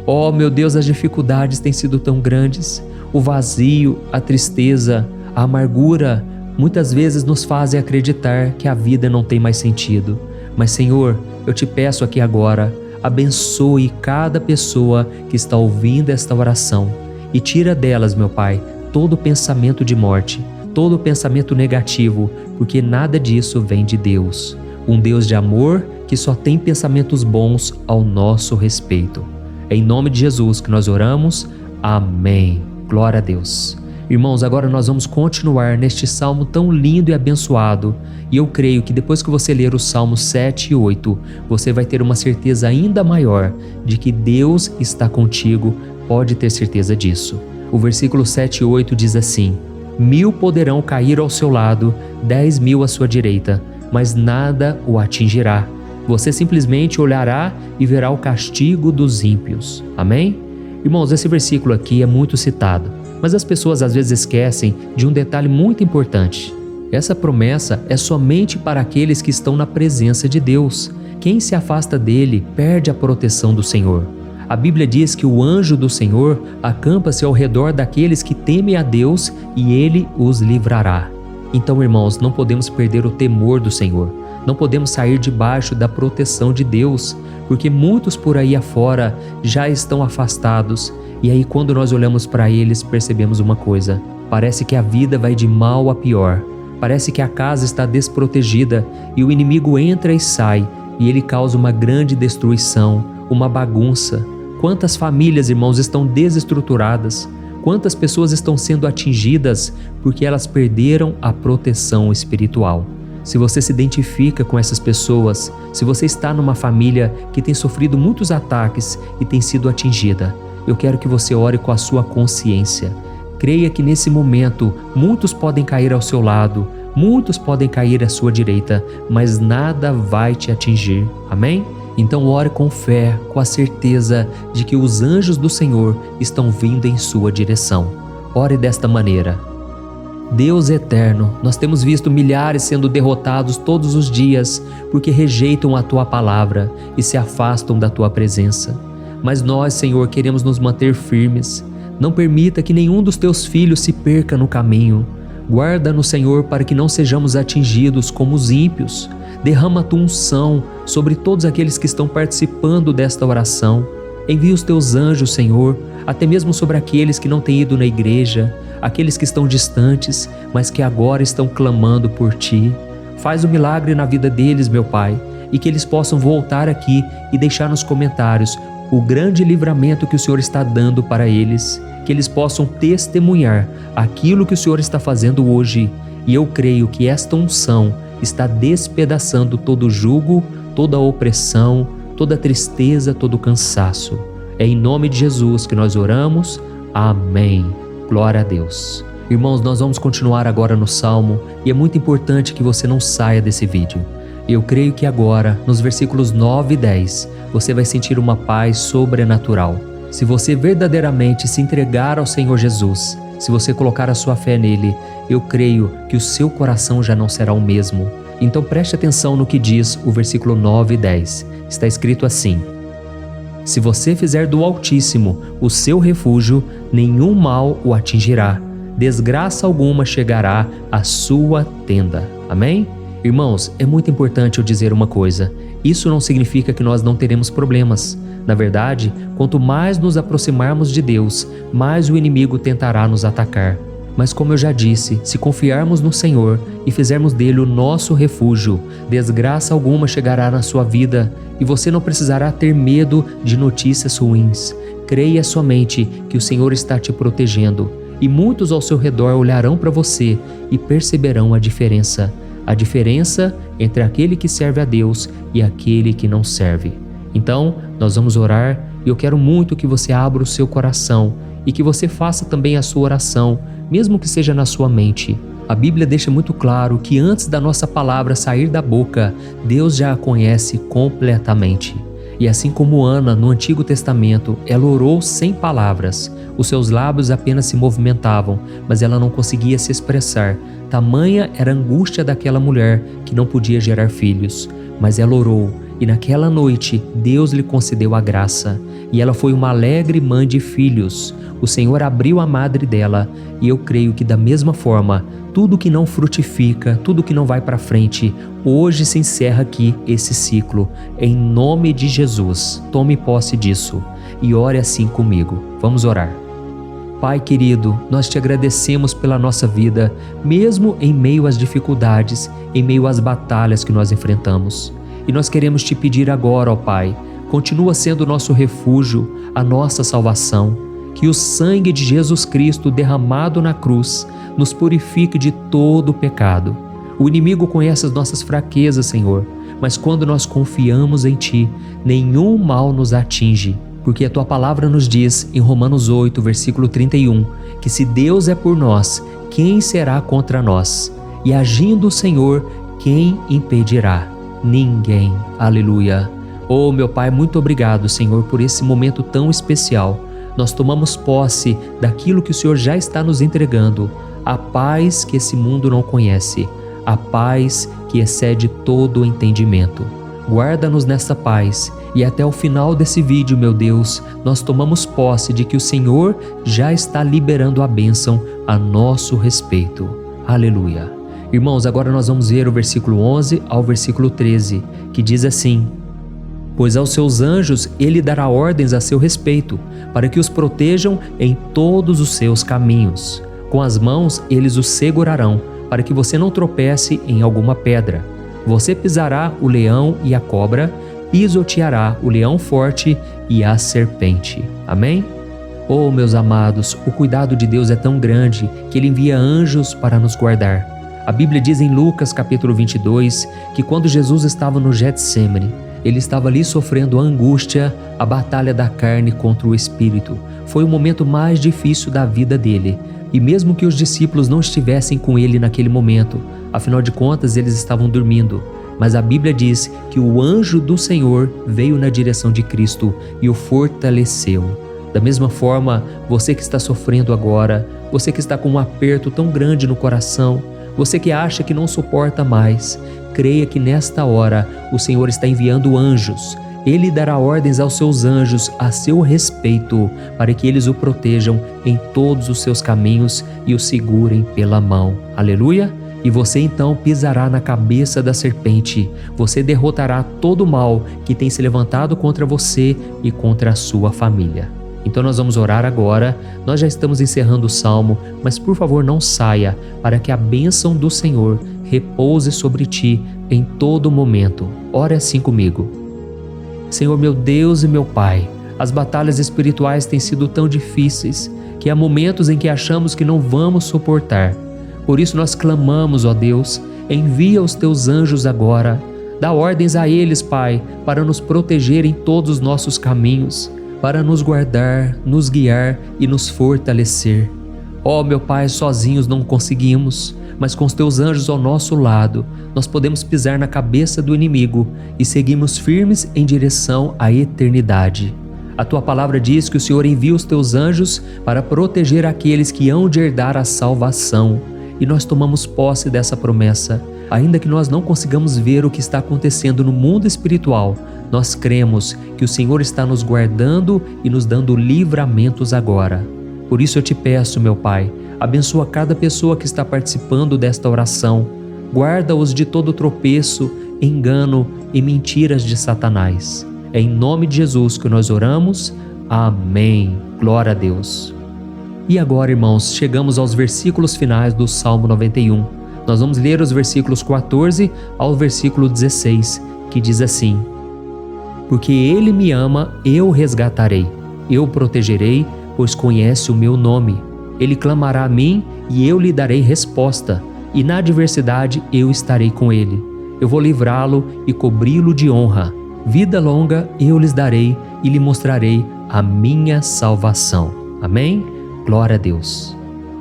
Oh, meu Deus, as dificuldades têm sido tão grandes. O vazio, a tristeza, a amargura, muitas vezes nos fazem acreditar que a vida não tem mais sentido. Mas, Senhor, eu te peço aqui agora, abençoe cada pessoa que está ouvindo esta oração e tira delas, meu Pai, todo pensamento de morte, todo pensamento negativo, porque nada disso vem de Deus. Um Deus de amor que só tem pensamentos bons ao nosso respeito. É em nome de Jesus que nós oramos. Amém. Glória a Deus. Irmãos, agora nós vamos continuar neste salmo tão lindo e abençoado. E eu creio que depois que você ler os salmos 7 e 8, você vai ter uma certeza ainda maior de que Deus está contigo. Pode ter certeza disso. O versículo 7 e 8 diz assim: 1000 poderão cair ao seu lado, 10.000 à sua direita, mas nada o atingirá. Você simplesmente olhará e verá o castigo dos ímpios. Amém? Irmãos, esse versículo aqui é muito citado, mas as pessoas às vezes esquecem de um detalhe muito importante. Essa promessa é somente para aqueles que estão na presença de Deus. Quem se afasta dele perde a proteção do Senhor. A Bíblia diz que o anjo do Senhor acampa-se ao redor daqueles que temem a Deus e ele os livrará. Então, irmãos, não podemos perder o temor do Senhor. Não podemos sair debaixo da proteção de Deus, porque muitos por aí afora já estão afastados. E aí, quando nós olhamos para eles, percebemos uma coisa: parece que a vida vai de mal a pior. Parece que a casa está desprotegida e o inimigo entra e sai e ele causa uma grande destruição, uma bagunça. Quantas famílias, irmãos, estão desestruturadas? Quantas pessoas estão sendo atingidas porque elas perderam a proteção espiritual? Se você se identifica com essas pessoas, se você está numa família que tem sofrido muitos ataques e tem sido atingida, eu quero que você ore com a sua consciência. Creia que nesse momento muitos podem cair ao seu lado, muitos podem cair à sua direita, mas nada vai te atingir. Amém? Então ore com fé, com a certeza de que os anjos do Senhor estão vindo em sua direção. Ore desta maneira: Deus eterno, nós temos visto milhares sendo derrotados todos os dias porque rejeitam a Tua palavra e se afastam da Tua presença. Mas nós, Senhor, queremos nos manter firmes. Não permita que nenhum dos Teus filhos se perca no caminho. Guarda-nos, Senhor, para que não sejamos atingidos como os ímpios. Derrama a Tua unção sobre todos aqueles que estão participando desta oração. Envia os Teus anjos, Senhor, até mesmo sobre aqueles que não têm ido na igreja, aqueles que estão distantes, mas que agora estão clamando por Ti. Faz um milagre na vida deles, meu Pai, e que eles possam voltar aqui e deixar nos comentários o grande livramento que o Senhor está dando para eles, que eles possam testemunhar aquilo que o Senhor está fazendo hoje. E eu creio que esta unção está despedaçando todo jugo, toda opressão, toda tristeza, todo cansaço. É em nome de Jesus que nós oramos. Amém. Glória a Deus. Irmãos, nós vamos continuar agora no Salmo e é muito importante que você não saia desse vídeo. Eu creio que agora, nos versículos 9 e 10, você vai sentir uma paz sobrenatural. Se você verdadeiramente se entregar ao Senhor Jesus, se você colocar a sua fé nele, eu creio que o seu coração já não será o mesmo. Então preste atenção no que diz o versículo 9 e 10. Está escrito assim: Se você fizer do Altíssimo o seu refúgio, nenhum mal o atingirá, desgraça alguma chegará à sua tenda. Amém? Irmãos, é muito importante eu dizer uma coisa. Isso não significa que nós não teremos problemas. Na verdade, quanto mais nos aproximarmos de Deus, mais o inimigo tentará nos atacar. Mas como eu já disse, se confiarmos no Senhor e fizermos dele o nosso refúgio, desgraça alguma chegará na sua vida e você não precisará ter medo de notícias ruins. Creia somente que o Senhor está te protegendo e muitos ao seu redor olharão para você e perceberão a diferença entre aquele que serve a Deus e aquele que não serve. Então, nós vamos orar e eu quero muito que você abra o seu coração e que você faça também a sua oração, mesmo que seja na sua mente. A Bíblia deixa muito claro que antes da nossa palavra sair da boca, Deus já a conhece completamente. E assim como Ana, no Antigo Testamento, ela orou sem palavras. Os seus lábios apenas se movimentavam, mas ela não conseguia se expressar. Tamanha era a angústia daquela mulher que não podia gerar filhos. Mas ela orou, e naquela noite Deus lhe concedeu a graça. E ela foi uma alegre mãe de filhos. O Senhor abriu a madre dela, e eu creio que da mesma forma, tudo que não frutifica, tudo que não vai para frente, hoje se encerra aqui esse ciclo. Em nome de Jesus, tome posse disso e ore assim comigo. Vamos orar. Pai querido, nós te agradecemos pela nossa vida, mesmo em meio às dificuldades, em meio às batalhas que nós enfrentamos. E nós queremos te pedir agora, ó Pai, continua sendo o nosso refúgio, a nossa salvação, que o sangue de Jesus Cristo derramado na cruz nos purifique de todo o pecado. O inimigo conhece as nossas fraquezas, Senhor, mas quando nós confiamos em Ti, nenhum mal nos atinge, porque a Tua palavra nos diz em Romanos 8, versículo 31, que se Deus é por nós, quem será contra nós? E agindo o Senhor, quem impedirá? Ninguém. Aleluia. Oh, meu Pai, muito obrigado, Senhor, por esse momento tão especial. Nós tomamos posse daquilo que o Senhor já está nos entregando, a paz que esse mundo não conhece, a paz que excede todo o entendimento. Guarda-nos nessa paz e até o final desse vídeo, meu Deus, nós tomamos posse de que o Senhor já está liberando a bênção a nosso respeito. Aleluia. Irmãos, agora nós vamos ver o versículo 11 ao versículo 13, que diz assim: Pois aos seus anjos ele dará ordens a seu respeito, para que os protejam em todos os seus caminhos. Com as mãos eles os segurarão, para que você não tropece em alguma pedra. Você pisará o leão e a cobra, pisoteará o leão forte e a serpente. Amém? Oh, meus amados, o cuidado de Deus é tão grande que Ele envia anjos para nos guardar. A Bíblia diz em Lucas capítulo 22 que quando Jesus estava no Getsêmani, Ele estava ali sofrendo a angústia, a batalha da carne contra o espírito. Foi o momento mais difícil da vida dele. E mesmo que os discípulos não estivessem com ele naquele momento, afinal de contas eles estavam dormindo, mas a Bíblia diz que o anjo do Senhor veio na direção de Cristo e o fortaleceu. Da mesma forma, você que está sofrendo agora, você que está com um aperto tão grande no coração, você que acha que não suporta mais, creia que nesta hora o Senhor está enviando anjos. Ele dará ordens aos seus anjos a seu respeito, para que eles o protejam em todos os seus caminhos e o segurem pela mão. Aleluia! E você então pisará na cabeça da serpente. Você derrotará todo o mal que tem se levantado contra você e contra a sua família. Então nós vamos orar agora. Nós já estamos encerrando o salmo, mas por favor não saia, para que a bênção do Senhor repouse sobre ti em todo momento. Ore assim comigo. Senhor meu Deus e meu Pai, as batalhas espirituais têm sido tão difíceis que há momentos em que achamos que não vamos suportar. Por isso nós clamamos, ó Deus, envia os teus anjos agora. Dá ordens a eles, Pai, para nos proteger em todos os nossos caminhos, para nos guardar, nos guiar e nos fortalecer. Ó meu Pai, sozinhos não conseguimos, mas com os teus anjos ao nosso lado, nós podemos pisar na cabeça do inimigo e seguimos firmes em direção à eternidade. A tua palavra diz que o Senhor envia os teus anjos para proteger aqueles que hão de herdar a salvação. E nós tomamos posse dessa promessa. Ainda que nós não consigamos ver o que está acontecendo no mundo espiritual, nós cremos que o Senhor está nos guardando e nos dando livramentos agora. Por isso eu te peço, meu Pai, abençoa cada pessoa que está participando desta oração. Guarda-os de todo tropeço, engano e mentiras de Satanás. É em nome de Jesus que nós oramos. Amém. Glória a Deus. E agora, irmãos, chegamos aos versículos finais do Salmo 91. Nós vamos ler os versículos 14 ao versículo 16, que diz assim: Porque Ele me ama, eu o resgatarei. Eu o protegerei, pois conhece o meu nome. Ele clamará a mim e eu lhe darei resposta, e na adversidade eu estarei com ele. Eu vou livrá-lo e cobri-lo de honra. Vida longa eu lhes darei e lhe mostrarei a minha salvação. Amém? Glória a Deus.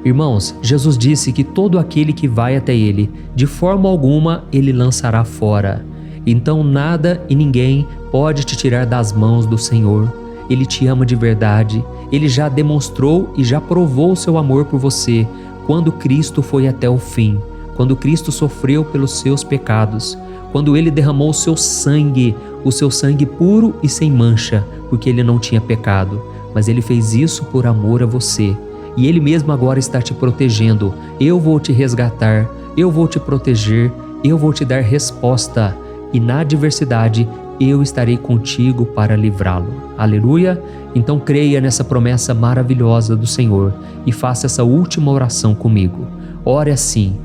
Irmãos, Jesus disse que todo aquele que vai até ele, de forma alguma ele lançará fora. Então nada e ninguém pode te tirar das mãos do Senhor. Ele te ama de verdade. Ele já demonstrou e já provou o seu amor por você quando Cristo foi até o fim, quando Cristo sofreu pelos seus pecados, quando Ele derramou o seu sangue puro e sem mancha, porque Ele não tinha pecado, mas Ele fez isso por amor a você. E Ele mesmo agora está te protegendo. Eu vou te resgatar, eu vou te proteger, eu vou te dar resposta, e na adversidade eu estarei contigo para livrá-lo. Aleluia! Então creia nessa promessa maravilhosa do Senhor e faça essa última oração comigo. Ore assim: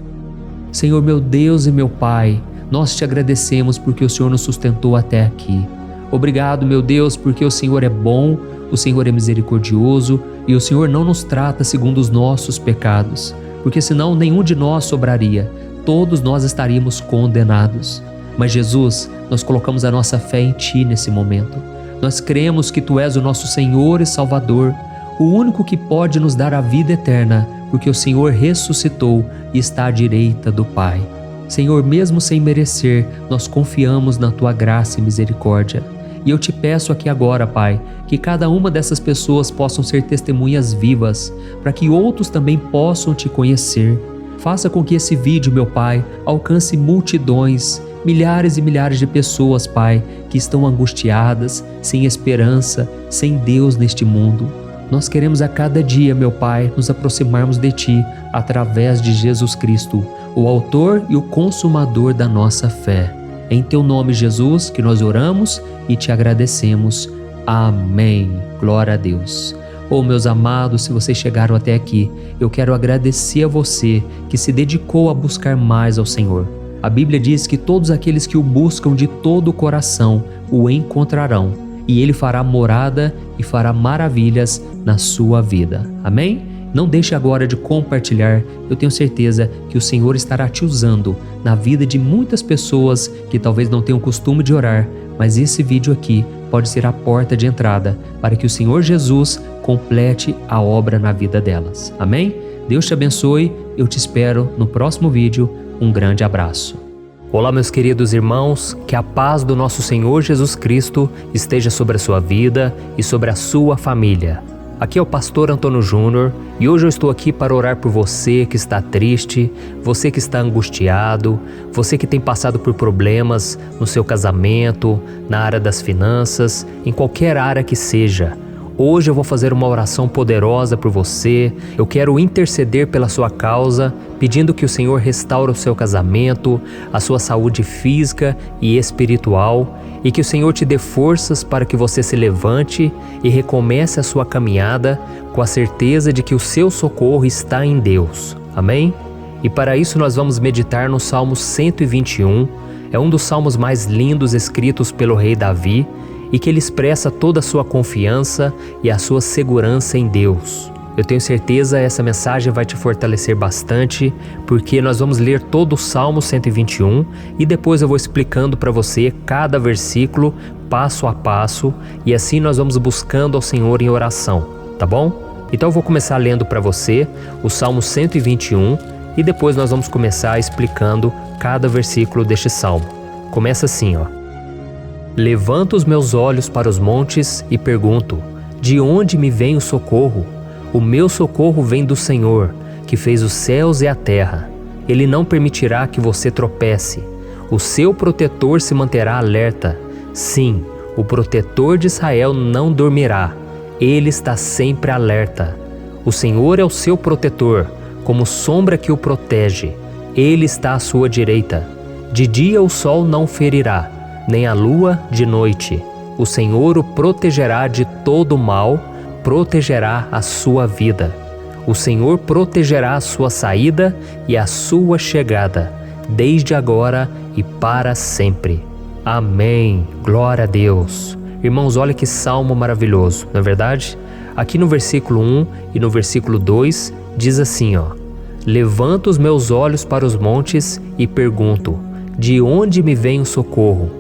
Senhor meu Deus e meu Pai, nós te agradecemos porque o Senhor nos sustentou até aqui. Obrigado, meu Deus, porque o Senhor é bom, o Senhor é misericordioso e o Senhor não nos trata segundo os nossos pecados, porque senão nenhum de nós sobraria, todos nós estaríamos condenados. Mas Jesus, nós colocamos a nossa fé em Ti nesse momento. Nós cremos que Tu és o nosso Senhor e Salvador, o único que pode nos dar a vida eterna, porque o Senhor ressuscitou e está à direita do Pai. Senhor, mesmo sem merecer, nós confiamos na Tua graça e misericórdia. E eu te peço aqui agora, Pai, que cada uma dessas pessoas possam ser testemunhas vivas, para que outros também possam Te conhecer. Faça com que esse vídeo, meu Pai, alcance multidões, milhares e milhares de pessoas, Pai, que estão angustiadas, sem esperança, sem Deus neste mundo. Nós queremos a cada dia, meu Pai, nos aproximarmos de Ti através de Jesus Cristo, o autor e o consumador da nossa fé. É em Teu nome, Jesus, que nós oramos e Te agradecemos. Amém. Glória a Deus. Oh, meus amados, se vocês chegaram até aqui, eu quero agradecer a você que se dedicou a buscar mais ao Senhor. A Bíblia diz que todos aqueles que o buscam de todo o coração o encontrarão, e Ele fará morada e fará maravilhas na sua vida. Amém? Não deixe agora de compartilhar, eu tenho certeza que o Senhor estará te usando na vida de muitas pessoas que talvez não tenham costume de orar, mas esse vídeo aqui pode ser a porta de entrada para que o Senhor Jesus complete a obra na vida delas. Amém? Deus te abençoe, eu te espero no próximo vídeo. Um grande abraço. Olá, meus queridos irmãos, que a paz do nosso Senhor Jesus Cristo esteja sobre a sua vida e sobre a sua família. Aqui é o pastor Antônio Júnior e hoje eu estou aqui para orar por você que está triste, você que está angustiado, você que tem passado por problemas no seu casamento, na área das finanças, em qualquer área que seja. Hoje eu vou fazer uma oração poderosa por você. Eu quero interceder pela sua causa, pedindo que o Senhor restaure o seu casamento, a sua saúde física e espiritual, e que o Senhor te dê forças para que você se levante e recomece a sua caminhada com a certeza de que o seu socorro está em Deus. Amém? E para isso nós vamos meditar no Salmo 121. É um dos salmos mais lindos escritos pelo rei Davi, e que ele expressa toda a sua confiança e a sua segurança em Deus. Eu tenho certeza essa mensagem vai te fortalecer bastante, porque nós vamos ler todo o Salmo 121 e depois eu vou explicando para você cada versículo, passo a passo, e assim nós vamos buscando ao Senhor em oração, tá bom? Então eu vou começar lendo para você o Salmo 121 e depois nós vamos começar explicando cada versículo deste salmo. Começa assim, ó. Levanto os meus olhos para os montes e pergunto: de onde me vem o socorro? O meu socorro vem do Senhor, que fez os céus e a terra. Ele não permitirá que você tropece. O seu protetor se manterá alerta. Sim, o protetor de Israel não dormirá. Ele está sempre alerta. O Senhor é o seu protetor, como sombra que o protege. Ele está à sua direita. De dia o sol não ferirá, nem a lua de noite. O Senhor o protegerá de todo mal, protegerá a sua vida. O Senhor protegerá a sua saída e a sua chegada, desde agora e para sempre. Amém. Glória a Deus. Irmãos, olha que salmo maravilhoso, não é verdade? Aqui no versículo 1 e no versículo 2 diz assim, ó: Levanto os meus olhos para os montes e pergunto: de onde me vem o socorro?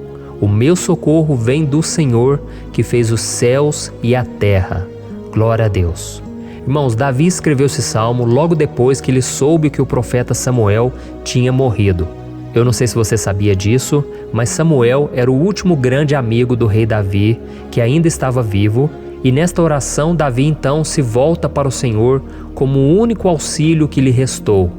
O meu socorro vem do Senhor, que fez os céus e a terra. Glória a Deus. Irmãos, Davi escreveu esse salmo logo depois que ele soube que o profeta Samuel tinha morrido. Eu não sei se você sabia disso, mas Samuel era o último grande amigo do rei Davi, que ainda estava vivo, e nesta oração Davi então se volta para o Senhor como o único auxílio que lhe restou.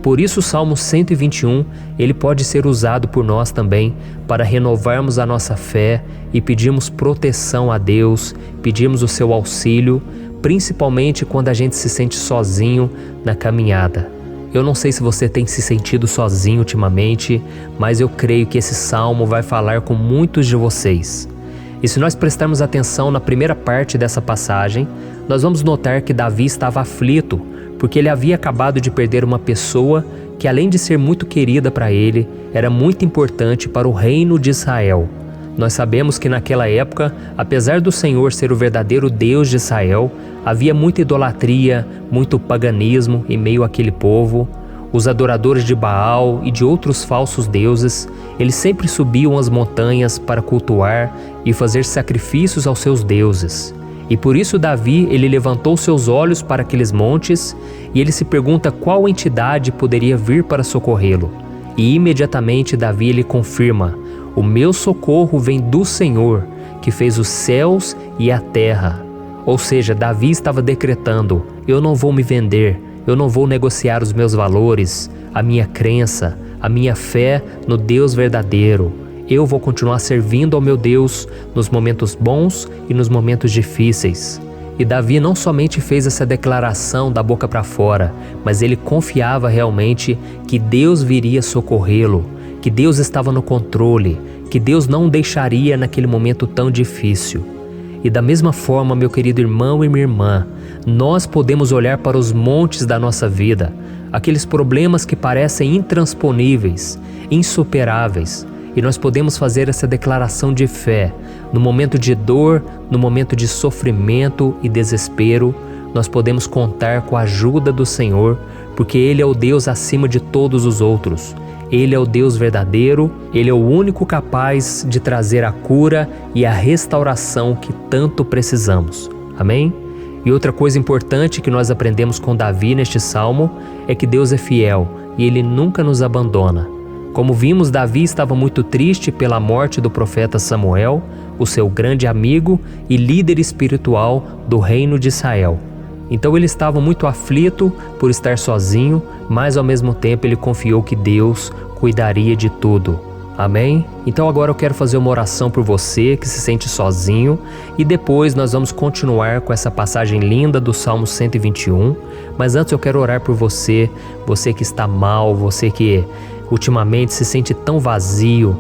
Por isso o Salmo 121, ele pode ser usado por nós também para renovarmos a nossa fé e pedirmos proteção a Deus, pedirmos o seu auxílio, principalmente quando a gente se sente sozinho na caminhada. Eu não sei se você tem se sentido sozinho ultimamente, mas eu creio que esse salmo vai falar com muitos de vocês. E se nós prestarmos atenção na primeira parte dessa passagem, nós vamos notar que Davi estava aflito, porque ele havia acabado de perder uma pessoa que, além de ser muito querida para ele, era muito importante para o reino de Israel. Nós sabemos que naquela época, apesar do Senhor ser o verdadeiro Deus de Israel, havia muita idolatria, muito paganismo em meio àquele povo. Os adoradores de Baal e de outros falsos deuses, eles sempre subiam as montanhas para cultuar e fazer sacrifícios aos seus deuses. E por isso Davi, ele levantou seus olhos para aqueles montes e ele se pergunta qual entidade poderia vir para socorrê-lo. E imediatamente Davi ele confirma: o meu socorro vem do Senhor, que fez os céus e a terra. Ou seja, Davi estava decretando: eu não vou me vender, eu não vou negociar os meus valores, a minha crença, a minha fé no Deus verdadeiro. Eu vou continuar servindo ao meu Deus nos momentos bons e nos momentos difíceis. E Davi não somente fez essa declaração da boca para fora, mas ele confiava realmente que Deus viria socorrê-lo, que Deus estava no controle, que Deus não o deixaria naquele momento tão difícil. E da mesma forma, meu querido irmão e minha irmã, nós podemos olhar para os montes da nossa vida, aqueles problemas que parecem intransponíveis, insuperáveis, e nós podemos fazer essa declaração de fé. No momento de dor, no momento de sofrimento e desespero, nós podemos contar com a ajuda do Senhor, porque Ele é o Deus acima de todos os outros. Ele é o Deus verdadeiro, Ele é o único capaz de trazer a cura e a restauração que tanto precisamos. Amém? E outra coisa importante que nós aprendemos com Davi neste salmo é que Deus é fiel e Ele nunca nos abandona. Como vimos, Davi estava muito triste pela morte do profeta Samuel, o seu grande amigo e líder espiritual do reino de Israel. Então ele estava muito aflito por estar sozinho, mas ao mesmo tempo ele confiou que Deus cuidaria de tudo. Amém? Então agora eu quero fazer uma oração por você que se sente sozinho e depois nós vamos continuar com essa passagem linda do Salmo 121. Mas antes eu quero orar por você, você que está mal, você que ultimamente se sente tão vazio,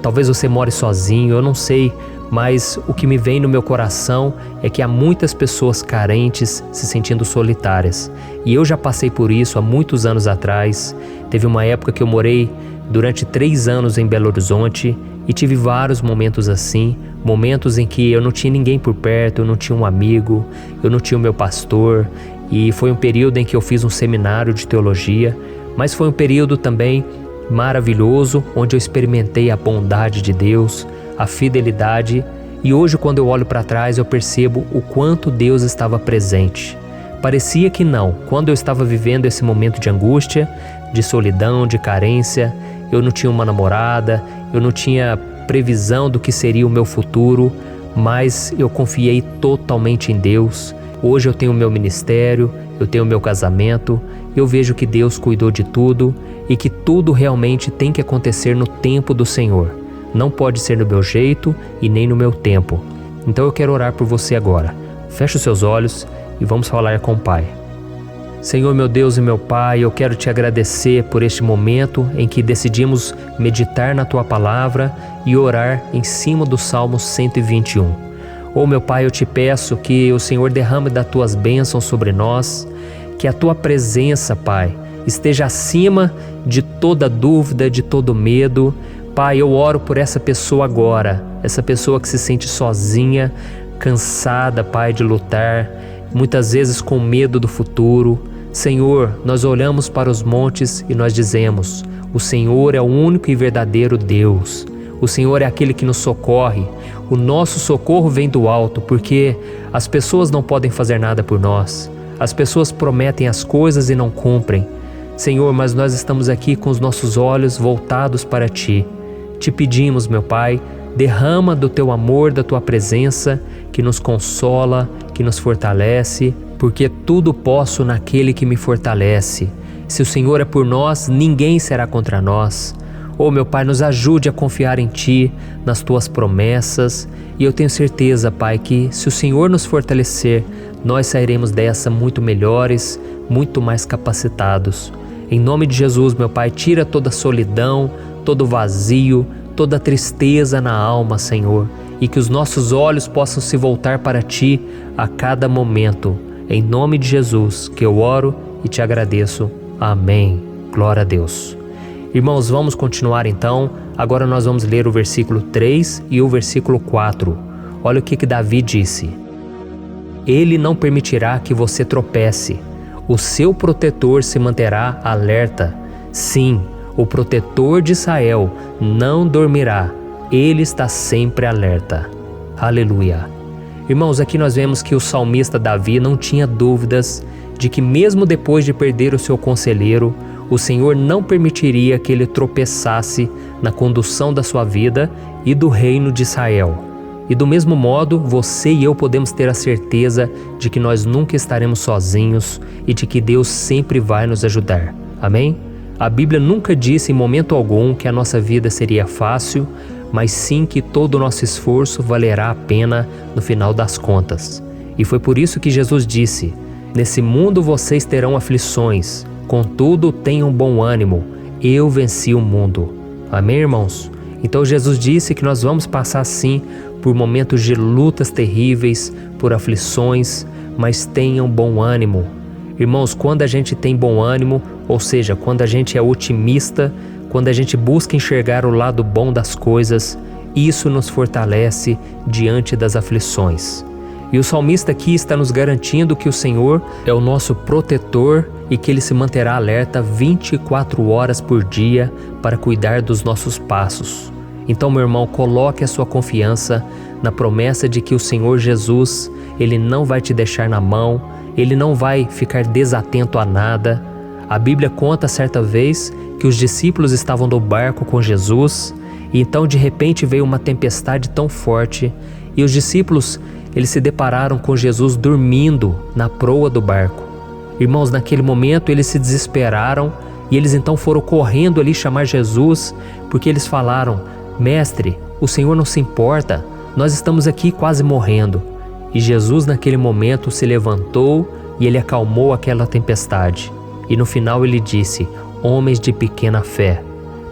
talvez você more sozinho, eu não sei, mas o que me vem no meu coração é que há muitas pessoas carentes se sentindo solitárias. E eu já passei por isso há muitos anos atrás. Teve uma época que eu morei durante 3 anos em Belo Horizonte e tive vários momentos assim, momentos em que eu não tinha ninguém por perto, eu não tinha um amigo, eu não tinha o meu pastor, e foi um período em que eu fiz um seminário de teologia, mas foi um período também maravilhoso, onde eu experimentei a bondade de Deus, a fidelidade, e hoje quando eu olho para trás eu percebo o quanto Deus estava presente. Parecia que não, quando eu estava vivendo esse momento de angústia, de solidão, de carência, eu não tinha uma namorada, eu não tinha previsão do que seria o meu futuro, mas eu confiei totalmente em Deus. Hoje eu tenho o meu ministério, eu tenho o meu casamento, eu vejo que Deus cuidou de tudo e que tudo realmente tem que acontecer no tempo do Senhor. Não pode ser no meu jeito e nem no meu tempo. Então eu quero orar por você agora. Feche os seus olhos e vamos falar com o Pai. Senhor, meu Deus e meu Pai, eu quero te agradecer por este momento em que decidimos meditar na Tua Palavra e orar em cima do Salmo 121. Oh, meu Pai, eu te peço que o Senhor derrame das Tuas bênçãos sobre nós, que a Tua presença, Pai, esteja acima de toda dúvida, de todo medo. Pai, eu oro por essa pessoa agora, essa pessoa que se sente sozinha, cansada, Pai, de lutar, muitas vezes com medo do futuro. Senhor, nós olhamos para os montes e nós dizemos: o Senhor é o único e verdadeiro Deus. O Senhor é aquele que nos socorre. O nosso socorro vem do alto, porque as pessoas não podem fazer nada por nós. As pessoas prometem as coisas e não cumprem. Senhor, mas nós estamos aqui com os nossos olhos voltados para Ti. Te pedimos, meu Pai, derrama do Teu amor, da Tua presença, que nos consola, que nos fortalece, porque tudo posso naquele que me fortalece. Se o Senhor é por nós, ninguém será contra nós. Oh, meu Pai, nos ajude a confiar em Ti, nas Tuas promessas, e eu tenho certeza, Pai, que se o Senhor nos fortalecer, nós sairemos dessa muito melhores, muito mais capacitados. Em nome de Jesus, meu Pai, tira toda a solidão, todo o vazio, toda a tristeza na alma, Senhor, e que os nossos olhos possam se voltar para Ti a cada momento. Em nome de Jesus, que eu oro e te agradeço. Amém. Glória a Deus. Irmãos, vamos continuar então. Agora nós vamos ler o versículo 3 e o versículo 4. Olha o que Davi disse. Ele não permitirá que você tropece. O seu protetor se manterá alerta. Sim, o protetor de Israel não dormirá. Ele está sempre alerta. Aleluia. Irmãos, aqui nós vemos que o salmista Davi não tinha dúvidas de que mesmo depois de perder o seu conselheiro, o Senhor não permitiria que ele tropeçasse na condução da sua vida e do reino de Israel. E do mesmo modo, você e eu podemos ter a certeza de que nós nunca estaremos sozinhos e de que Deus sempre vai nos ajudar. Amém? A Bíblia nunca disse em momento algum que a nossa vida seria fácil, mas sim que todo o nosso esforço valerá a pena no final das contas. E foi por isso que Jesus disse: nesse mundo vocês terão aflições, contudo tenham bom ânimo, eu venci o mundo. Amém, irmãos? Então Jesus disse que nós vamos passar sim por momentos de lutas terríveis, por aflições, mas tenham bom ânimo. Irmãos, quando a gente tem bom ânimo, ou seja, quando a gente é otimista, quando a gente busca enxergar o lado bom das coisas, isso nos fortalece diante das aflições. E o salmista aqui está nos garantindo que o Senhor é o nosso protetor e que Ele se manterá alerta 24 horas por dia para cuidar dos nossos passos. Então, meu irmão, coloque a sua confiança na promessa de que o Senhor Jesus, Ele não vai te deixar na mão, Ele não vai ficar desatento a nada. A Bíblia conta certa vez que os discípulos estavam no barco com Jesus e então de repente veio uma tempestade tão forte e os discípulos eles se depararam com Jesus dormindo na proa do barco. Irmãos, naquele momento eles se desesperaram e eles então foram correndo ali chamar Jesus porque eles falaram: Mestre, o Senhor não se importa, nós estamos aqui quase morrendo. E Jesus naquele momento se levantou e Ele acalmou aquela tempestade. E no final Ele disse: homens de pequena fé.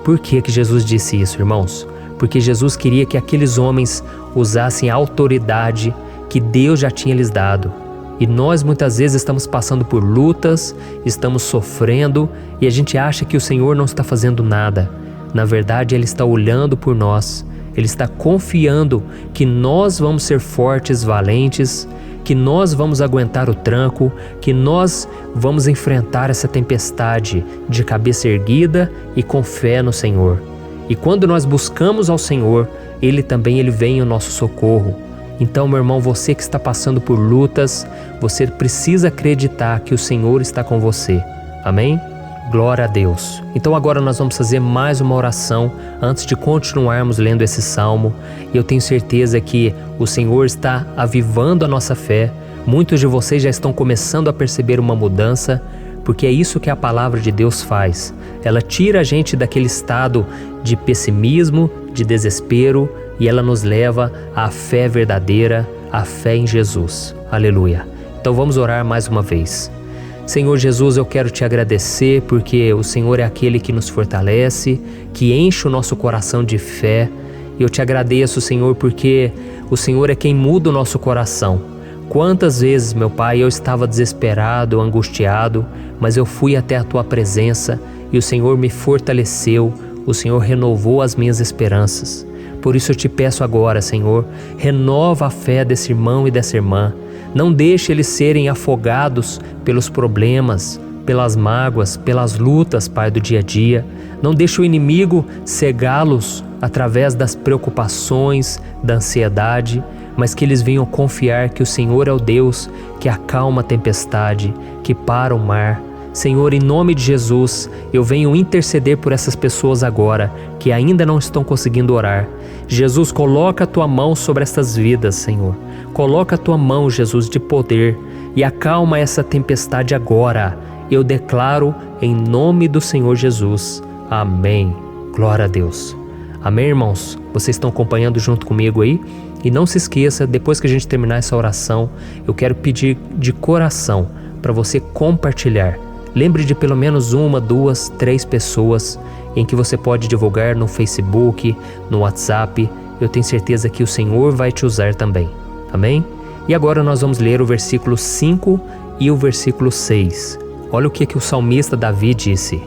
Por que Jesus disse isso, irmãos? Porque Jesus queria que aqueles homens usassem a autoridade que Deus já tinha lhes dado. E nós muitas vezes estamos passando por lutas, estamos sofrendo e a gente acha que o Senhor não está fazendo nada. Na verdade, Ele está olhando por nós, Ele está confiando que nós vamos ser fortes, valentes, que nós vamos aguentar o tranco, que nós vamos enfrentar essa tempestade de cabeça erguida e com fé no Senhor. E quando nós buscamos ao Senhor, Ele vem ao nosso socorro. Então, meu irmão, você que está passando por lutas, você precisa acreditar que o Senhor está com você. Amém? Glória a Deus. Então agora nós vamos fazer mais uma oração antes de continuarmos lendo esse salmo. E eu tenho certeza que o Senhor está avivando a nossa fé. Muitos de vocês já estão começando a perceber uma mudança, porque é isso que a palavra de Deus faz. Ela tira a gente daquele estado de pessimismo, de desespero, e ela nos leva à fé verdadeira, à fé em Jesus. Aleluia. Então vamos orar mais uma vez. Senhor Jesus, eu quero te agradecer porque o Senhor é aquele que nos fortalece, que enche o nosso coração de fé. Eu te agradeço, Senhor, porque o Senhor é quem muda o nosso coração. Quantas vezes, meu Pai, eu estava desesperado, angustiado, mas eu fui até a Tua presença e o Senhor me fortaleceu, o Senhor renovou as minhas esperanças. Por isso eu te peço agora, Senhor, renova a fé desse irmão e dessa irmã. Não deixe eles serem afogados pelos problemas, pelas mágoas, pelas lutas, Pai, do dia a dia. Não deixe o inimigo cegá-los através das preocupações, da ansiedade, mas que eles venham confiar que o Senhor é o Deus que acalma a tempestade, que para o mar. Senhor, em nome de Jesus, eu venho interceder por essas pessoas agora que ainda não estão conseguindo orar. Jesus, coloca a tua mão sobre estas vidas, Senhor. Coloca a tua mão, Jesus, de poder e acalma essa tempestade agora. Eu declaro em nome do Senhor Jesus. Amém. Glória a Deus. Amém, irmãos? Vocês estão acompanhando junto comigo aí? E não se esqueça, depois que a gente terminar essa oração, eu quero pedir de coração para você compartilhar. Lembre de pelo menos 1, 2, 3 pessoas em que você pode divulgar no Facebook, no WhatsApp. Eu tenho certeza que o Senhor vai te usar também. Amém? E agora nós vamos ler o versículo 5 e o versículo 6. Olha o que o salmista Davi disse.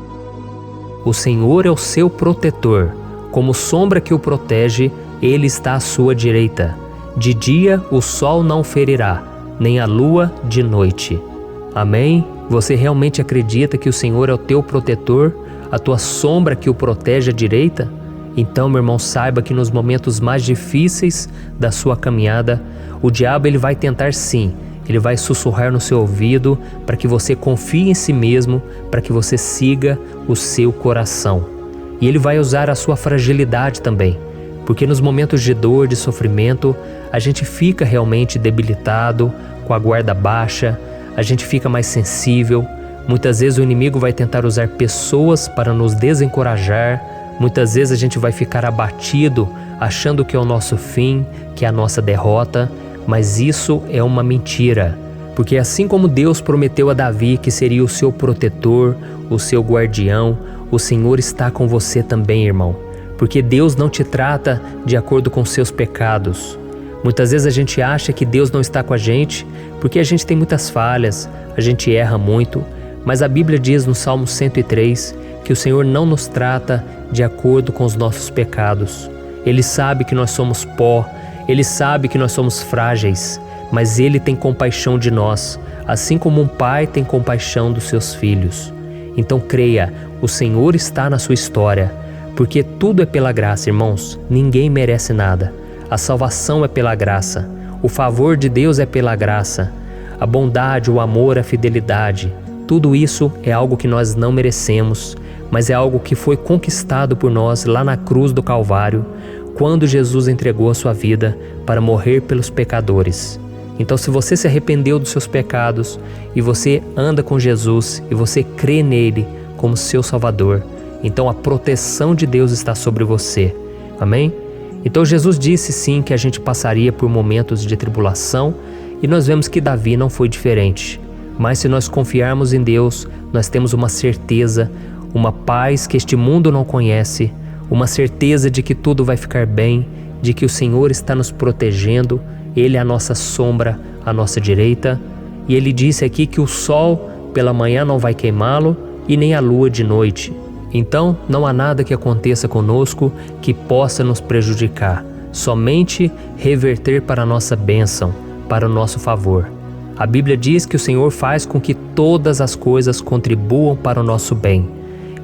O Senhor é o seu protetor, como sombra que o protege, Ele está à sua direita. De dia o sol não ferirá, nem a lua de noite. Amém? Você realmente acredita que o Senhor é o teu protetor, a tua sombra que o protege à direita? Então, meu irmão, saiba que nos momentos mais difíceis da sua caminhada, o diabo ele vai tentar sim, ele vai sussurrar no seu ouvido para que você confie em si mesmo, para que você siga o seu coração. E ele vai usar a sua fragilidade também, porque nos momentos de dor, de sofrimento, a gente fica realmente debilitado, com a guarda baixa, a gente fica mais sensível. Muitas vezes o inimigo vai tentar usar pessoas para nos desencorajar. Muitas vezes a gente vai ficar abatido, achando que é o nosso fim, que é a nossa derrota. Mas isso é uma mentira. Porque assim como Deus prometeu a Davi que seria o seu protetor, o seu guardião, o Senhor está com você também, irmão. Porque Deus não te trata de acordo com seus pecados. Muitas vezes a gente acha que Deus não está com a gente porque a gente tem muitas falhas, a gente erra muito, mas a Bíblia diz no Salmo 103 que o Senhor não nos trata de acordo com os nossos pecados. Ele sabe que nós somos pó, Ele sabe que nós somos frágeis, mas Ele tem compaixão de nós, assim como um pai tem compaixão dos seus filhos. Então creia, o Senhor está na sua história, porque tudo é pela graça, irmãos, ninguém merece nada. A salvação é pela graça, o favor de Deus é pela graça, a bondade, o amor, a fidelidade, tudo isso é algo que nós não merecemos, mas é algo que foi conquistado por nós lá na cruz do Calvário, quando Jesus entregou a sua vida para morrer pelos pecadores. Então, se você se arrependeu dos seus pecados e você anda com Jesus e você crê nele como seu Salvador, então a proteção de Deus está sobre você. Amém? Então Jesus disse sim que a gente passaria por momentos de tribulação e nós vemos que Davi não foi diferente. Mas se nós confiarmos em Deus, nós temos uma certeza, uma paz que este mundo não conhece, uma certeza de que tudo vai ficar bem, de que o Senhor está nos protegendo, Ele é a nossa sombra, à nossa direita. E Ele disse aqui que o sol pela manhã não vai queimá-lo e nem a lua de noite. Então, não há nada que aconteça conosco que possa nos prejudicar, somente reverter para a nossa bênção, para o nosso favor. A Bíblia diz que o Senhor faz com que todas as coisas contribuam para o nosso bem.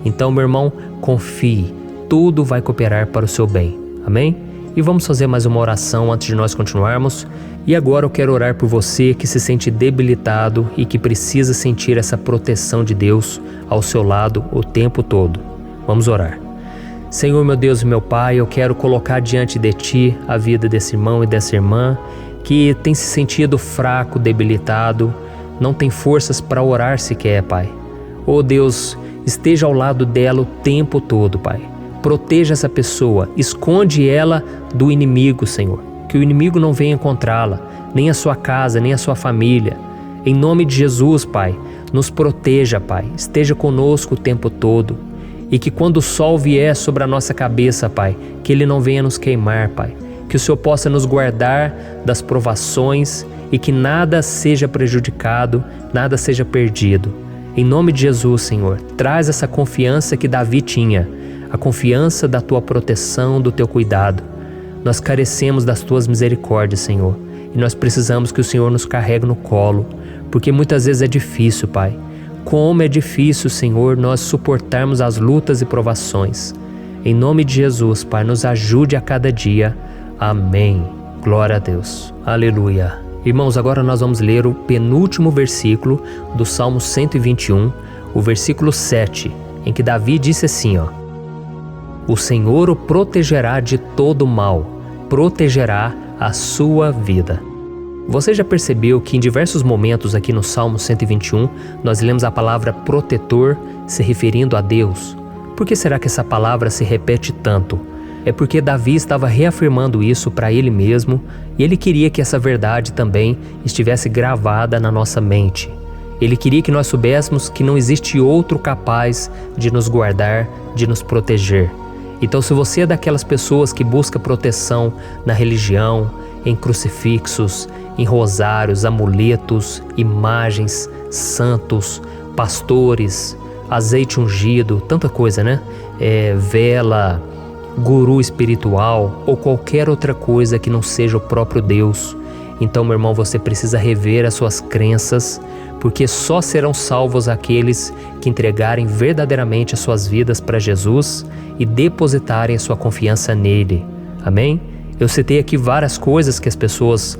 Então, meu irmão, confie, tudo vai cooperar para o seu bem. Amém? E vamos fazer mais uma oração antes de nós continuarmos. E agora eu quero orar por você que se sente debilitado e que precisa sentir essa proteção de Deus ao seu lado o tempo todo. Vamos orar. Senhor, meu Deus e meu Pai, eu quero colocar diante de Ti a vida desse irmão e dessa irmã que tem se sentido fraco, debilitado, não tem forças para orar sequer, Pai. Oh Deus, esteja ao lado dela o tempo todo, Pai. Proteja essa pessoa, esconde ela do inimigo, Senhor. Que o inimigo não venha encontrá-la, nem a sua casa, nem a sua família. Em nome de Jesus, Pai, nos proteja, Pai. Esteja conosco o tempo todo. E que quando o sol vier sobre a nossa cabeça, Pai, que ele não venha nos queimar, Pai. Que o Senhor possa nos guardar das provações e que nada seja prejudicado, nada seja perdido. Em nome de Jesus, Senhor, traz essa confiança que Davi tinha, a confiança da Tua proteção, do Teu cuidado. Nós carecemos das Tuas misericórdias, Senhor, e nós precisamos que o Senhor nos carregue no colo, porque muitas vezes é difícil, Pai. Como é difícil, Senhor, nós suportarmos as lutas e provações. Em nome de Jesus, Pai, nos ajude a cada dia. Amém. Glória a Deus. Aleluia. Irmãos, agora nós vamos ler o penúltimo versículo do Salmo 121, o versículo 7, em que Davi disse assim, ó: O Senhor o protegerá de todo mal, protegerá a sua vida. Você já percebeu que em diversos momentos aqui no Salmo 121, nós lemos a palavra protetor se referindo a Deus? Por que será que essa palavra se repete tanto? É porque Davi estava reafirmando isso para ele mesmo e ele queria que essa verdade também estivesse gravada na nossa mente. Ele queria que nós soubéssemos que não existe outro capaz de nos guardar, de nos proteger. Então, se você é daquelas pessoas que busca proteção na religião, em crucifixos, em rosários, amuletos, imagens, santos, pastores, azeite ungido, tanta coisa, né? Vela, guru espiritual ou qualquer outra coisa que não seja o próprio Deus. Então, meu irmão, você precisa rever as suas crenças, porque só serão salvos aqueles que entregarem verdadeiramente as suas vidas para Jesus e depositarem a sua confiança nele. Amém? Eu citei aqui várias coisas que as pessoas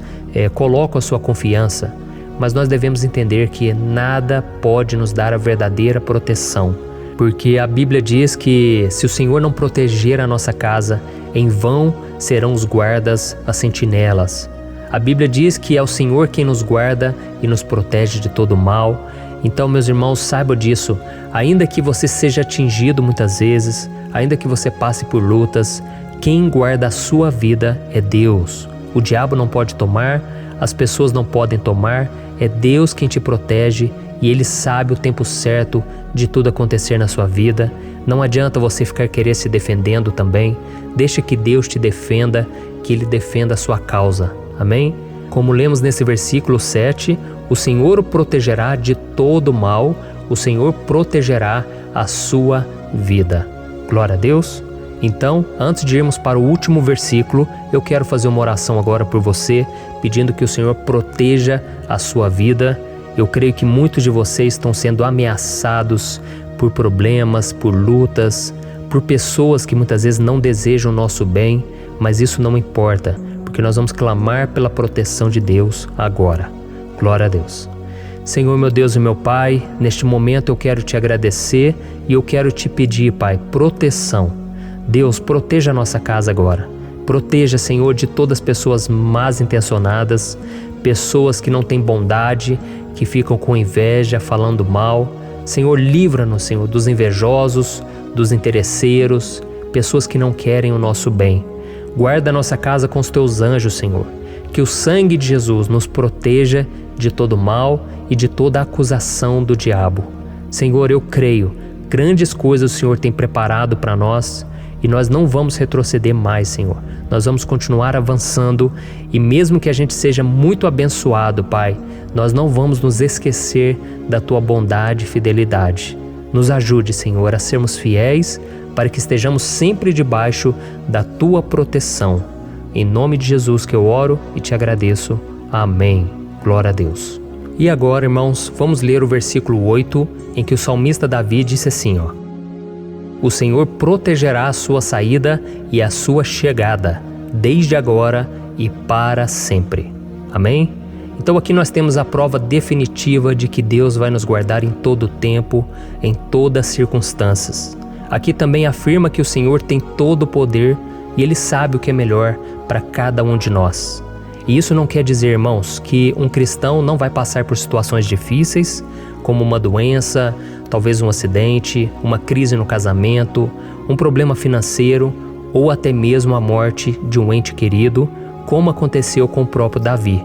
colocam a sua confiança, mas nós devemos entender que nada pode nos dar a verdadeira proteção, porque a Bíblia diz que se o Senhor não proteger a nossa casa, em vão serão os guardas, as sentinelas. A Bíblia diz que é o Senhor quem nos guarda e nos protege de todo mal. Então, meus irmãos, saibam disso. Ainda que você seja atingido muitas vezes, ainda que você passe por lutas, quem guarda a sua vida é Deus. O diabo não pode tomar, as pessoas não podem tomar, é Deus quem te protege e Ele sabe o tempo certo de tudo acontecer na sua vida. Não adianta você ficar querer se defendendo também. Deixa que Deus te defenda, que Ele defenda a sua causa. Amém? Como lemos nesse versículo 7, o Senhor o protegerá de todo mal, o Senhor protegerá a sua vida. Glória a Deus! Então, antes de irmos para o último versículo, eu quero fazer uma oração agora por você, pedindo que o Senhor proteja a sua vida. Eu creio que muitos de vocês estão sendo ameaçados por problemas, por lutas, por pessoas que muitas vezes não desejam o nosso bem, mas isso não importa, porque nós vamos clamar pela proteção de Deus agora. Glória a Deus. Senhor, meu Deus e meu Pai, neste momento eu quero te agradecer e eu quero te pedir, Pai, proteção. Deus, proteja a nossa casa agora. Proteja, Senhor, de todas as pessoas más intencionadas, pessoas que não têm bondade, que ficam com inveja, falando mal. Senhor, livra-nos, Senhor, dos invejosos, dos interesseiros, pessoas que não querem o nosso bem. Guarda a nossa casa com os teus anjos, Senhor. Que o sangue de Jesus nos proteja de todo mal e de toda acusação do diabo. Senhor, eu creio, grandes coisas o Senhor tem preparado para nós e nós não vamos retroceder mais, Senhor. Nós vamos continuar avançando e mesmo que a gente seja muito abençoado, Pai, nós não vamos nos esquecer da Tua bondade e fidelidade. Nos ajude, Senhor, a sermos fiéis para que estejamos sempre debaixo da Tua proteção. Em nome de Jesus que eu oro e te agradeço. Amém. Glória a Deus. E agora, irmãos, vamos ler o versículo 8, em que o salmista Davi disse assim, ó: O Senhor protegerá a sua saída e a sua chegada, desde agora e para sempre. Amém? Então aqui nós temos a prova definitiva de que Deus vai nos guardar em todo o tempo, em todas as circunstâncias. Aqui também afirma que o Senhor tem todo o poder e Ele sabe o que é melhor para cada um de nós. E isso não quer dizer, irmãos, que um cristão não vai passar por situações difíceis, como uma doença, talvez um acidente, uma crise no casamento, um problema financeiro ou até mesmo a morte de um ente querido, como aconteceu com o próprio Davi.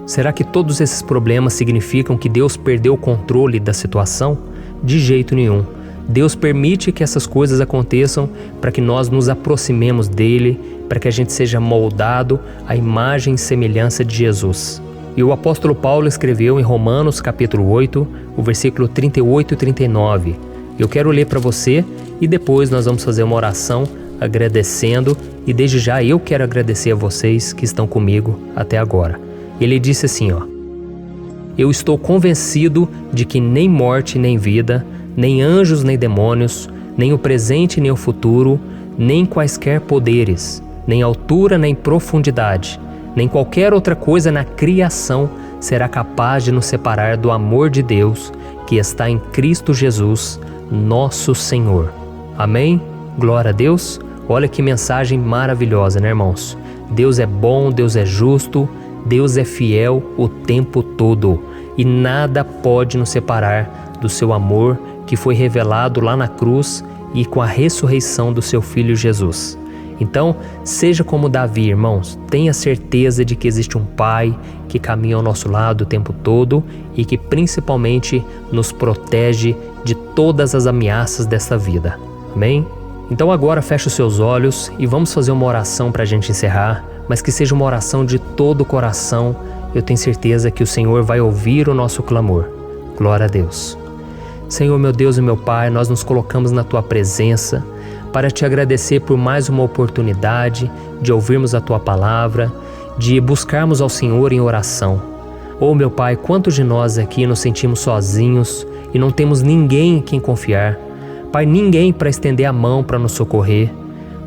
Será que todos esses problemas significam que Deus perdeu o controle da situação? De jeito nenhum. Deus permite que essas coisas aconteçam para que nós nos aproximemos dele, para que a gente seja moldado à imagem e semelhança de Jesus. E o apóstolo Paulo escreveu em Romanos capítulo 8, o versículo 38 e 39. Eu quero ler para você e depois nós vamos fazer uma oração agradecendo, e desde já eu quero agradecer a vocês que estão comigo até agora. Ele disse assim, ó: Eu estou convencido de que nem morte nem vida, nem anjos nem demônios, nem o presente nem o futuro, nem quaisquer poderes, nem altura nem profundidade, nem qualquer outra coisa na criação será capaz de nos separar do amor de Deus que está em Cristo Jesus, nosso Senhor. Amém? Glória a Deus. Olha que mensagem maravilhosa, né, irmãos? Deus é bom, Deus é justo, Deus é fiel o tempo todo e nada pode nos separar do seu amor que foi revelado lá na cruz e com a ressurreição do seu Filho Jesus. Então, seja como Davi, irmãos, tenha certeza de que existe um Pai que caminha ao nosso lado o tempo todo e que principalmente nos protege de todas as ameaças desta vida. Amém? Então agora feche os seus olhos e vamos fazer uma oração para a gente encerrar, mas que seja uma oração de todo o coração. Eu tenho certeza que o Senhor vai ouvir o nosso clamor. Glória a Deus. Senhor, meu Deus e meu Pai, nós nos colocamos na Tua presença para Te agradecer por mais uma oportunidade de ouvirmos a Tua palavra, de buscarmos ao Senhor em oração. Oh, meu Pai, quantos de nós aqui nos sentimos sozinhos e não temos ninguém em quem confiar. Pai, ninguém para estender a mão para nos socorrer.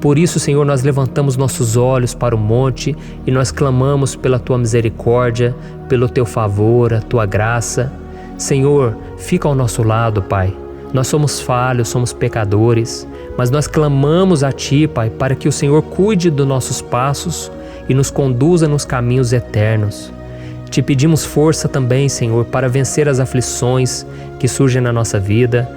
Por isso, Senhor, nós levantamos nossos olhos para o monte e nós clamamos pela Tua misericórdia, pelo Teu favor, a Tua graça. Senhor, fica ao nosso lado, Pai. Nós somos falhos, somos pecadores, mas nós clamamos a Ti, Pai, para que o Senhor cuide dos nossos passos e nos conduza nos caminhos eternos. Te pedimos força também, Senhor, para vencer as aflições que surgem na nossa vida,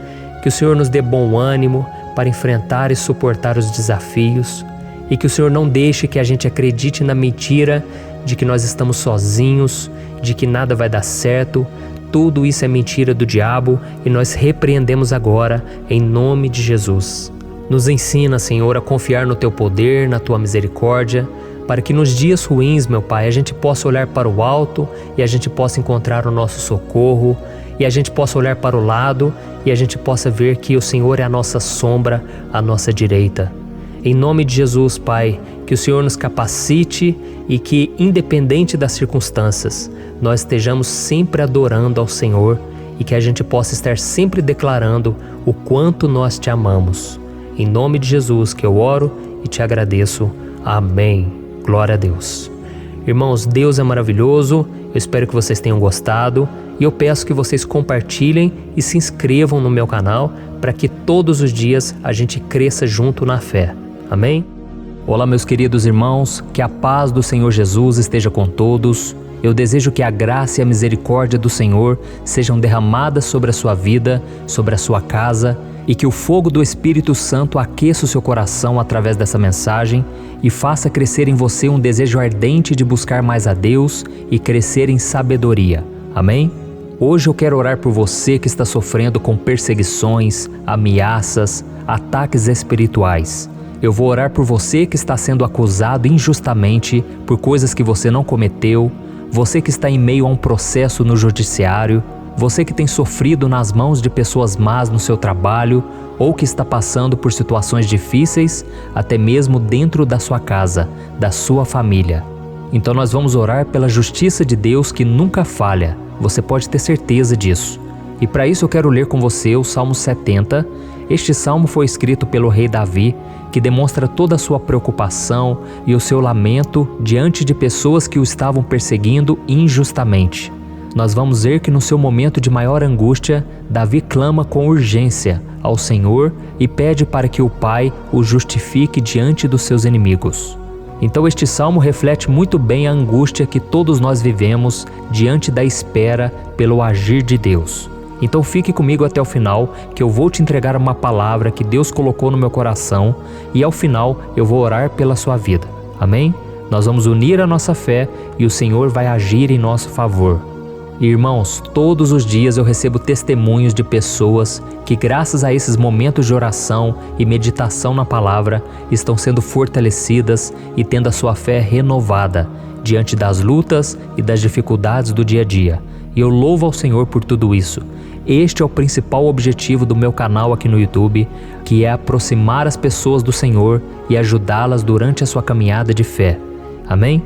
que o Senhor nos dê bom ânimo para enfrentar e suportar os desafios e que o Senhor não deixe que a gente acredite na mentira de que nós estamos sozinhos, de que nada vai dar certo. Tudo isso é mentira do diabo e nós repreendemos agora em nome de Jesus. Nos ensina, Senhor, a confiar no Teu poder, na Tua misericórdia, para que nos dias ruins, meu Pai, a gente possa olhar para o alto e a gente possa encontrar o nosso socorro, e a gente possa olhar para o lado e a gente possa ver que o Senhor é a nossa sombra, a nossa direita. Em nome de Jesus, Pai, que o Senhor nos capacite e que, independente das circunstâncias, nós estejamos sempre adorando ao Senhor e que a gente possa estar sempre declarando o quanto nós Te amamos. Em nome de Jesus que eu oro e Te agradeço. Amém. Glória a Deus. Irmãos, Deus é maravilhoso. Eu espero que vocês tenham gostado e eu peço que vocês compartilhem e se inscrevam no meu canal para que todos os dias a gente cresça junto na fé. Amém? Olá, meus queridos irmãos, que a paz do Senhor Jesus esteja com todos. Eu desejo que a graça e a misericórdia do Senhor sejam derramadas sobre a sua vida, sobre a sua casa, e que o fogo do Espírito Santo aqueça o seu coração através dessa mensagem e faça crescer em você um desejo ardente de buscar mais a Deus e crescer em sabedoria. Amém? Hoje eu quero orar por você que está sofrendo com perseguições, ameaças, ataques espirituais. Eu vou orar por você que está sendo acusado injustamente por coisas que você não cometeu, você que está em meio a um processo no judiciário, você que tem sofrido nas mãos de pessoas más no seu trabalho ou que está passando por situações difíceis, até mesmo dentro da sua casa, da sua família. Então nós vamos orar pela justiça de Deus que nunca falha, você pode ter certeza disso. E para isso eu quero ler com você o Salmo 70. Este salmo foi escrito pelo rei Davi, que demonstra toda a sua preocupação e o seu lamento diante de pessoas que o estavam perseguindo injustamente. Nós vamos ver que no seu momento de maior angústia, Davi clama com urgência ao Senhor e pede para que o Pai o justifique diante dos seus inimigos. Então este salmo reflete muito bem a angústia que todos nós vivemos diante da espera pelo agir de Deus. Então fique comigo até o final, que eu vou te entregar uma palavra que Deus colocou no meu coração e ao final eu vou orar pela sua vida. Amém? Nós vamos unir a nossa fé e o Senhor vai agir em nosso favor. Irmãos, todos os dias eu recebo testemunhos de pessoas que, graças a esses momentos de oração e meditação na palavra, estão sendo fortalecidas e tendo a sua fé renovada diante das lutas e das dificuldades do dia a dia. E eu louvo ao Senhor por tudo isso. Este é o principal objetivo do meu canal aqui no YouTube, que é aproximar as pessoas do Senhor e ajudá-las durante a sua caminhada de fé. Amém?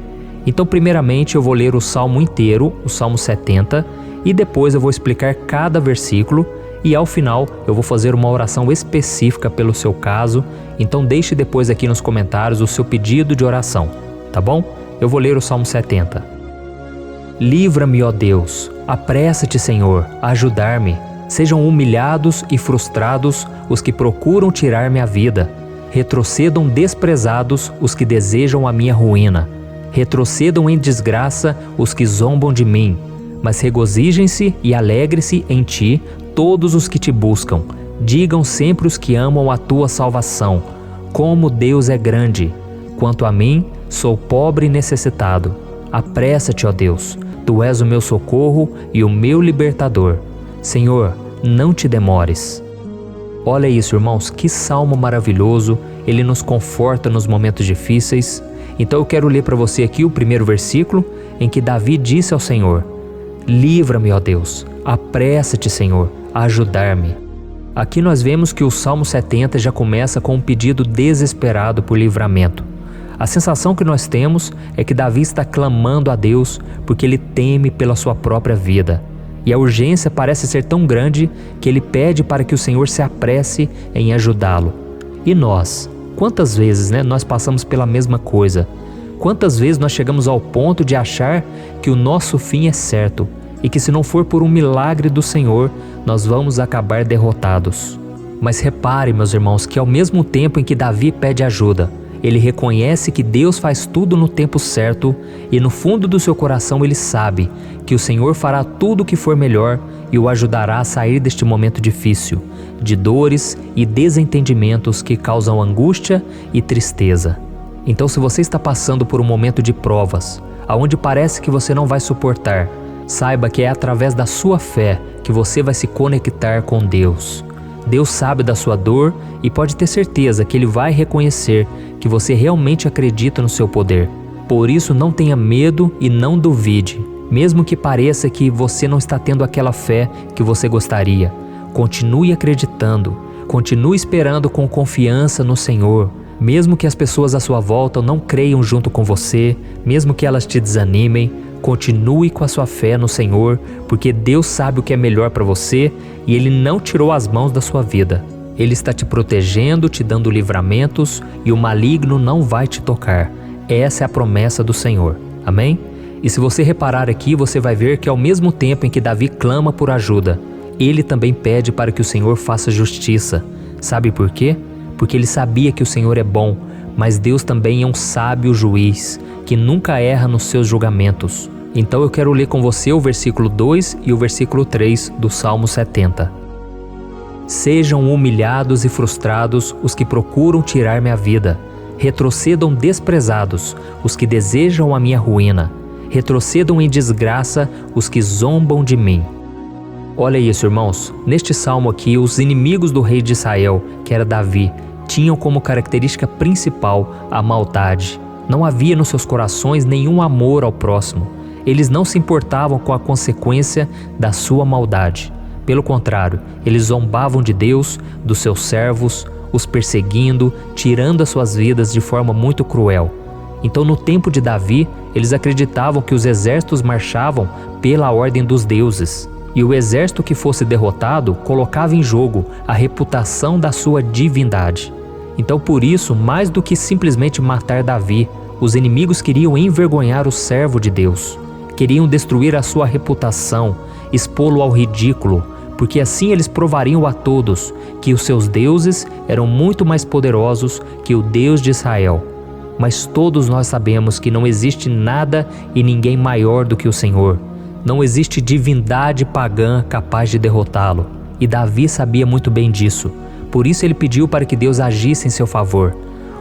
Então, primeiramente, eu vou ler o Salmo inteiro, o Salmo 70, e depois eu vou explicar cada versículo e ao final eu vou fazer uma oração específica pelo seu caso. Então deixe depois aqui nos comentários o seu pedido de oração, tá bom? Eu vou ler o Salmo 70. Livra-me, ó Deus, apressa-te, Senhor, a ajudar-me. Sejam humilhados e frustrados os que procuram tirar minha vida. Retrocedam desprezados os que desejam a minha ruína. Retrocedam em desgraça os que zombam de mim. Mas regozijem-se e alegrem-se em ti todos os que te buscam. Digam sempre os que amam a tua salvação: como Deus é grande! Quanto a mim, sou pobre e necessitado. Apressa-te, ó Deus, tu és o meu socorro e o meu libertador. Senhor, não te demores. Olha isso, irmãos, que salmo maravilhoso, ele nos conforta nos momentos difíceis. Então eu quero ler para você aqui o primeiro versículo, em que Davi disse ao Senhor: livra-me, ó Deus, apressa-te, Senhor, a ajudar-me. Aqui nós vemos que o Salmo 70 já começa com um pedido desesperado por livramento. A sensação que nós temos é que Davi está clamando a Deus porque ele teme pela sua própria vida. E a urgência parece ser tão grande que ele pede para que o Senhor se apresse em ajudá-lo. E nós? Quantas vezes nós passamos pela mesma coisa? Quantas vezes nós chegamos ao ponto de achar que o nosso fim é certo e que se não for por um milagre do Senhor, nós vamos acabar derrotados? Mas repare, meus irmãos, que ao mesmo tempo em que Davi pede ajuda, ele reconhece que Deus faz tudo no tempo certo e no fundo do seu coração ele sabe que o Senhor fará tudo o que for melhor e o ajudará a sair deste momento difícil, de dores e desentendimentos que causam angústia e tristeza. Então, se você está passando por um momento de provas, aonde parece que você não vai suportar, saiba que é através da sua fé que você vai se conectar com Deus. Deus sabe da sua dor e pode ter certeza que Ele vai reconhecer que você realmente acredita no seu poder. Por isso, não tenha medo e não duvide, mesmo que pareça que você não está tendo aquela fé que você gostaria. Continue acreditando, continue esperando com confiança no Senhor. Mesmo que as pessoas à sua volta não creiam junto com você, mesmo que elas te desanimem, continue com a sua fé no Senhor, porque Deus sabe o que é melhor para você e Ele não tirou as mãos da sua vida. Ele está te protegendo, te dando livramentos e o maligno não vai te tocar. Essa é a promessa do Senhor. Amém? E se você reparar aqui, você vai ver que ao mesmo tempo em que Davi clama por ajuda, ele também pede para que o Senhor faça justiça. Sabe por quê? Porque ele sabia que o Senhor é bom, mas Deus também é um sábio juiz, que nunca erra nos seus julgamentos. Então eu quero ler com você o versículo 2 e o versículo 3 do Salmo 70. Sejam humilhados e frustrados os que procuram tirar minha vida. Retrocedam desprezados os que desejam a minha ruína. Retrocedam em desgraça os que zombam de mim. Olha isso, irmãos. Neste salmo aqui, os inimigos do rei de Israel, que era Davi, tinham como característica principal a maldade. Não havia nos seus corações nenhum amor ao próximo. Eles não se importavam com a consequência da sua maldade. Pelo contrário, eles zombavam de Deus, dos seus servos, os perseguindo, tirando as suas vidas de forma muito cruel. Então, no tempo de Davi, eles acreditavam que os exércitos marchavam pela ordem dos deuses. E o exército que fosse derrotado colocava em jogo a reputação da sua divindade. Então, por isso, mais do que simplesmente matar Davi, os inimigos queriam envergonhar o servo de Deus. Queriam destruir a sua reputação, expô-lo ao ridículo, porque assim eles provariam a todos que os seus deuses eram muito mais poderosos que o Deus de Israel. Mas todos nós sabemos que não existe nada e ninguém maior do que o Senhor. Não existe divindade pagã capaz de derrotá-lo. E Davi sabia muito bem disso. Por isso ele pediu para que Deus agisse em seu favor.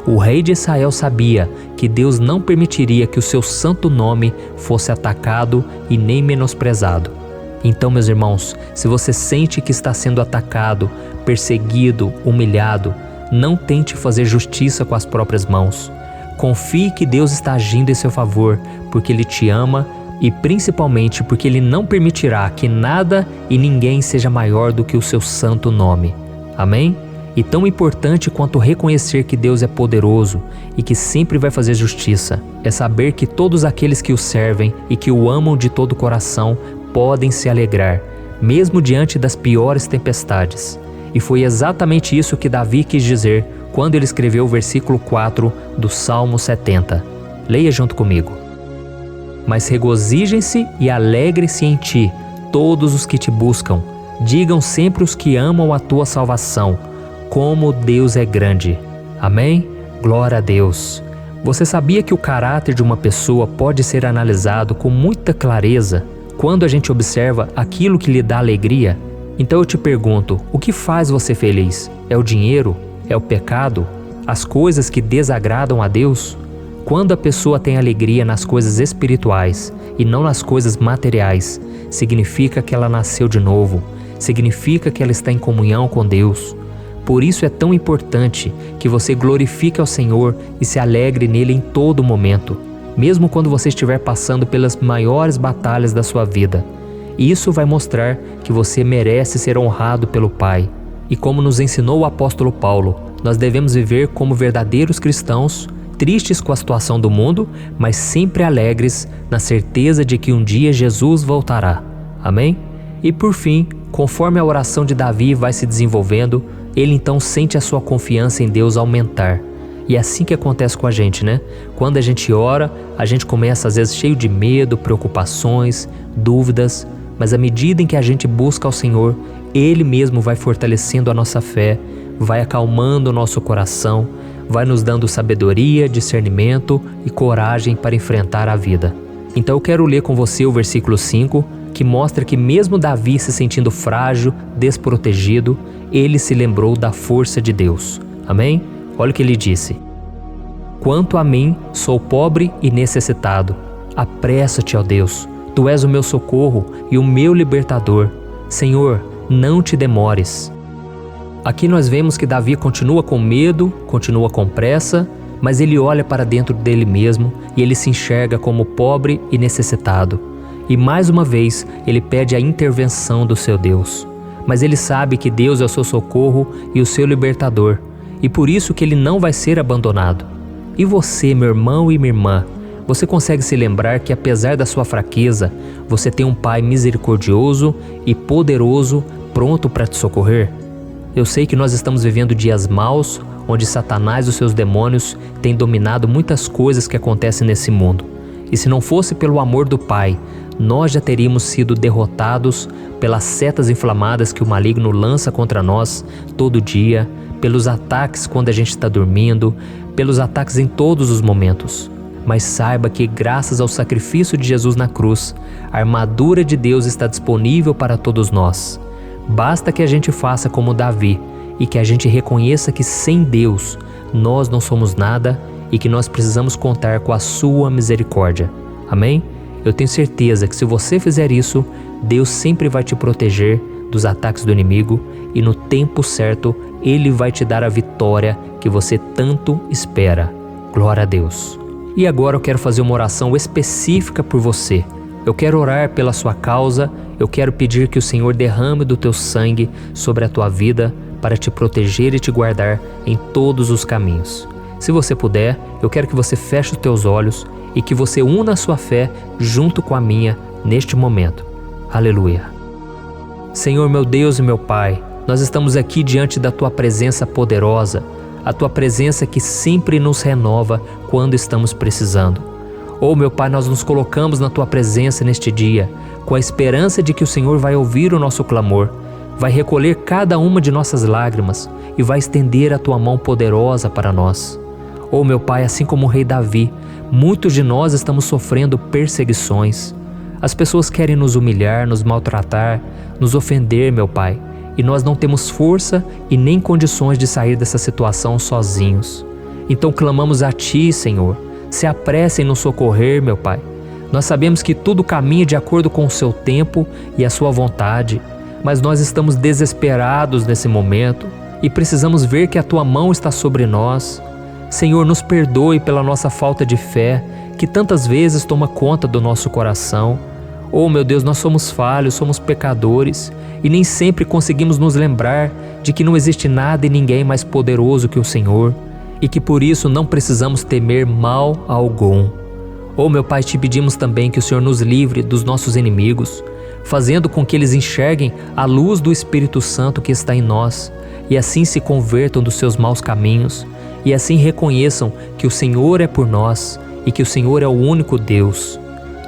O rei de Israel sabia que Deus não permitiria que o seu santo nome fosse atacado e nem menosprezado. Então, meus irmãos, se você sente que está sendo atacado, perseguido, humilhado, não tente fazer justiça com as próprias mãos. Confie que Deus está agindo em seu favor, porque Ele te ama e principalmente porque Ele não permitirá que nada e ninguém seja maior do que o seu santo nome. Amém? E tão importante quanto reconhecer que Deus é poderoso e que sempre vai fazer justiça, é saber que todos aqueles que o servem e que o amam de todo o coração podem se alegrar, mesmo diante das piores tempestades. E foi exatamente isso que Davi quis dizer quando ele escreveu o versículo 4 do Salmo 70. Leia junto comigo. Mas regozijem-se e alegrem-se em ti, todos os que te buscam. Digam sempre os que amam a tua salvação, como Deus é grande. Amém? Glória a Deus. Você sabia que o caráter de uma pessoa pode ser analisado com muita clareza quando a gente observa aquilo que lhe dá alegria? Então eu te pergunto, o que faz você feliz? É o dinheiro? É o pecado? As coisas que desagradam a Deus? Quando a pessoa tem alegria nas coisas espirituais e não nas coisas materiais, significa que ela nasceu de novo, significa que ela está em comunhão com Deus. Por isso é tão importante que você glorifique ao Senhor e se alegre nele em todo momento, mesmo quando você estiver passando pelas maiores batalhas da sua vida. Isso vai mostrar que você merece ser honrado pelo Pai. E como nos ensinou o apóstolo Paulo, nós devemos viver como verdadeiros cristãos, tristes com a situação do mundo, mas sempre alegres na certeza de que um dia Jesus voltará. Amém? E por fim, conforme a oração de Davi vai se desenvolvendo, ele então sente a sua confiança em Deus aumentar. E é assim que acontece com a gente, né? Quando a gente ora, a gente começa às vezes cheio de medo, preocupações, dúvidas, mas à medida em que a gente busca ao Senhor, Ele mesmo vai fortalecendo a nossa fé, vai acalmando o nosso coração, vai nos dando sabedoria, discernimento e coragem para enfrentar a vida. Então eu quero ler com você o versículo 5, que mostra que mesmo Davi se sentindo frágil, desprotegido, ele se lembrou da força de Deus. Amém? Olha o que ele disse: Quanto a mim, sou pobre e necessitado. Apressa-te, ó Deus, Tu és o meu socorro e o meu libertador. Senhor, não te demores. Aqui nós vemos que Davi continua com medo, continua com pressa, mas ele olha para dentro dele mesmo e ele se enxerga como pobre e necessitado. E mais uma vez, ele pede a intervenção do seu Deus. Mas ele sabe que Deus é o seu socorro e o seu libertador, e por isso que ele não vai ser abandonado. E você, meu irmão e minha irmã, você consegue se lembrar que apesar da sua fraqueza, você tem um Pai misericordioso e poderoso pronto para te socorrer? Eu sei que nós estamos vivendo dias maus, onde Satanás e os seus demônios têm dominado muitas coisas que acontecem nesse mundo. E se não fosse pelo amor do Pai, nós já teríamos sido derrotados pelas setas inflamadas que o maligno lança contra nós todo dia, pelos ataques quando a gente está dormindo, pelos ataques em todos os momentos. Mas saiba que graças ao sacrifício de Jesus na cruz, a armadura de Deus está disponível para todos nós. Basta que a gente faça como Davi e que a gente reconheça que sem Deus nós não somos nada e que nós precisamos contar com a sua misericórdia. Amém? Eu tenho certeza que se você fizer isso, Deus sempre vai te proteger dos ataques do inimigo e no tempo certo Ele vai te dar a vitória que você tanto espera. Glória a Deus. E agora eu quero fazer uma oração específica por você. Eu quero orar pela sua causa, eu quero pedir que o Senhor derrame do teu sangue sobre a tua vida para te proteger e te guardar em todos os caminhos. Se você puder, eu quero que você feche os teus olhos e que você una a sua fé junto com a minha neste momento. Aleluia. Senhor, meu Deus e meu Pai, nós estamos aqui diante da Tua presença poderosa, a Tua presença que sempre nos renova quando estamos precisando. Oh, meu Pai, nós nos colocamos na Tua presença neste dia, com a esperança de que o Senhor vai ouvir o nosso clamor, vai recolher cada uma de nossas lágrimas e vai estender a Tua mão poderosa para nós. Oh, meu Pai, assim como o rei Davi, muitos de nós estamos sofrendo perseguições. As pessoas querem nos humilhar, nos maltratar, nos ofender, meu Pai, e nós não temos força e nem condições de sair dessa situação sozinhos. Então clamamos a Ti, Senhor, se apresse em nos socorrer, meu Pai. Nós sabemos que tudo caminha de acordo com o Seu tempo e a Sua vontade, mas nós estamos desesperados nesse momento e precisamos ver que a Tua mão está sobre nós. Senhor, nos perdoe pela nossa falta de fé, que tantas vezes toma conta do nosso coração. Oh, meu Deus, nós somos falhos, somos pecadores e nem sempre conseguimos nos lembrar de que não existe nada e ninguém mais poderoso que o Senhor e que por isso não precisamos temer mal algum. Oh, meu Pai, te pedimos também que o Senhor nos livre dos nossos inimigos, fazendo com que eles enxerguem a luz do Espírito Santo que está em nós e assim se convertam dos seus maus caminhos e assim reconheçam que o Senhor é por nós e que o Senhor é o único Deus.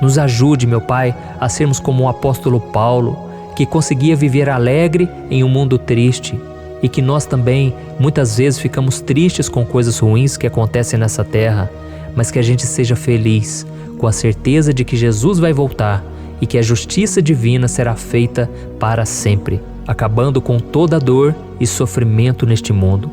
Nos ajude, meu Pai, a sermos como o apóstolo Paulo, que conseguia viver alegre em um mundo triste, e que nós também muitas vezes ficamos tristes com coisas ruins que acontecem nessa terra, mas que a gente seja feliz com a certeza de que Jesus vai voltar e que a justiça divina será feita para sempre, acabando com toda dor e sofrimento neste mundo.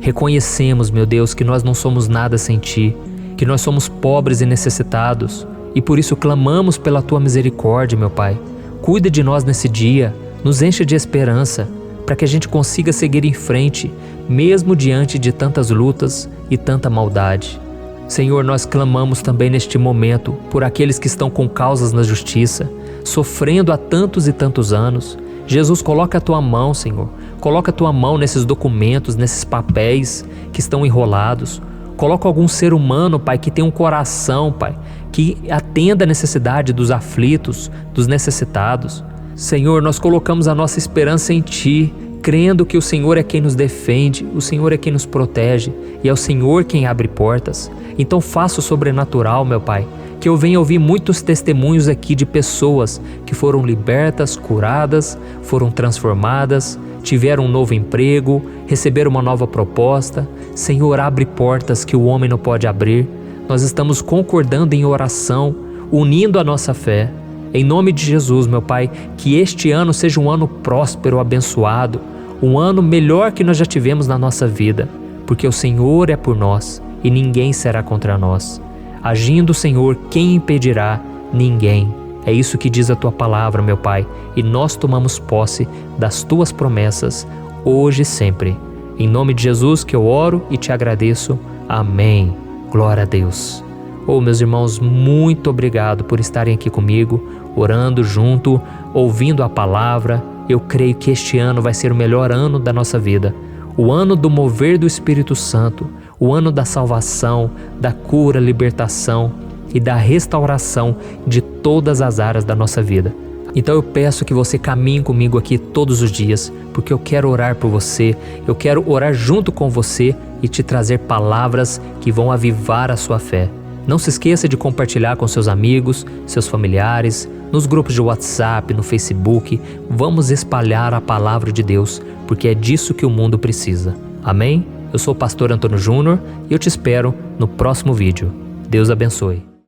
Reconhecemos, meu Deus, que nós não somos nada sem Ti, que nós somos pobres e necessitados, e por isso clamamos pela Tua misericórdia, meu Pai. Cuida de nós nesse dia, nos enche de esperança, para que a gente consiga seguir em frente, mesmo diante de tantas lutas e tanta maldade. Senhor, nós clamamos também neste momento por aqueles que estão com causas na justiça, sofrendo há tantos e tantos anos. Jesus, coloca a Tua mão, Senhor. Coloca a Tua mão nesses documentos, nesses papéis que estão enrolados. Coloca algum ser humano, Pai, que tem um coração, Pai, que atenda a necessidade dos aflitos, dos necessitados. Senhor, nós colocamos a nossa esperança em Ti, crendo que o Senhor é quem nos defende, o Senhor é quem nos protege e é o Senhor quem abre portas. Então faça o sobrenatural, meu Pai, que eu venha ouvir muitos testemunhos aqui de pessoas que foram libertas, curadas, foram transformadas, tiveram um novo emprego, receberam uma nova proposta. Senhor, abre portas que o homem não pode abrir. Nós estamos concordando em oração, unindo a nossa fé. Em nome de Jesus, meu Pai, que este ano seja um ano próspero, abençoado, um ano melhor que nós já tivemos na nossa vida, porque o Senhor é por nós e ninguém será contra nós. Agindo o Senhor, quem impedirá? Ninguém. É isso que diz a Tua palavra, meu Pai, e nós tomamos posse das Tuas promessas, hoje e sempre. Em nome de Jesus que eu oro e te agradeço. Amém. Glória a Deus. Meus irmãos, muito obrigado por estarem aqui comigo, orando junto, ouvindo a palavra. Eu creio que este ano vai ser o melhor ano da nossa vida. O ano do mover do Espírito Santo, o ano da salvação, da cura, libertação e da restauração de todas as áreas da nossa vida. Então eu peço que você caminhe comigo aqui todos os dias, porque eu quero orar por você, eu quero orar junto com você e te trazer palavras que vão avivar a sua fé. Não se esqueça de compartilhar com seus amigos, seus familiares, nos grupos de WhatsApp, no Facebook. Vamos espalhar a palavra de Deus, porque é disso que o mundo precisa. Amém? Eu sou o pastor Antônio Júnior e eu te espero no próximo vídeo. Deus abençoe.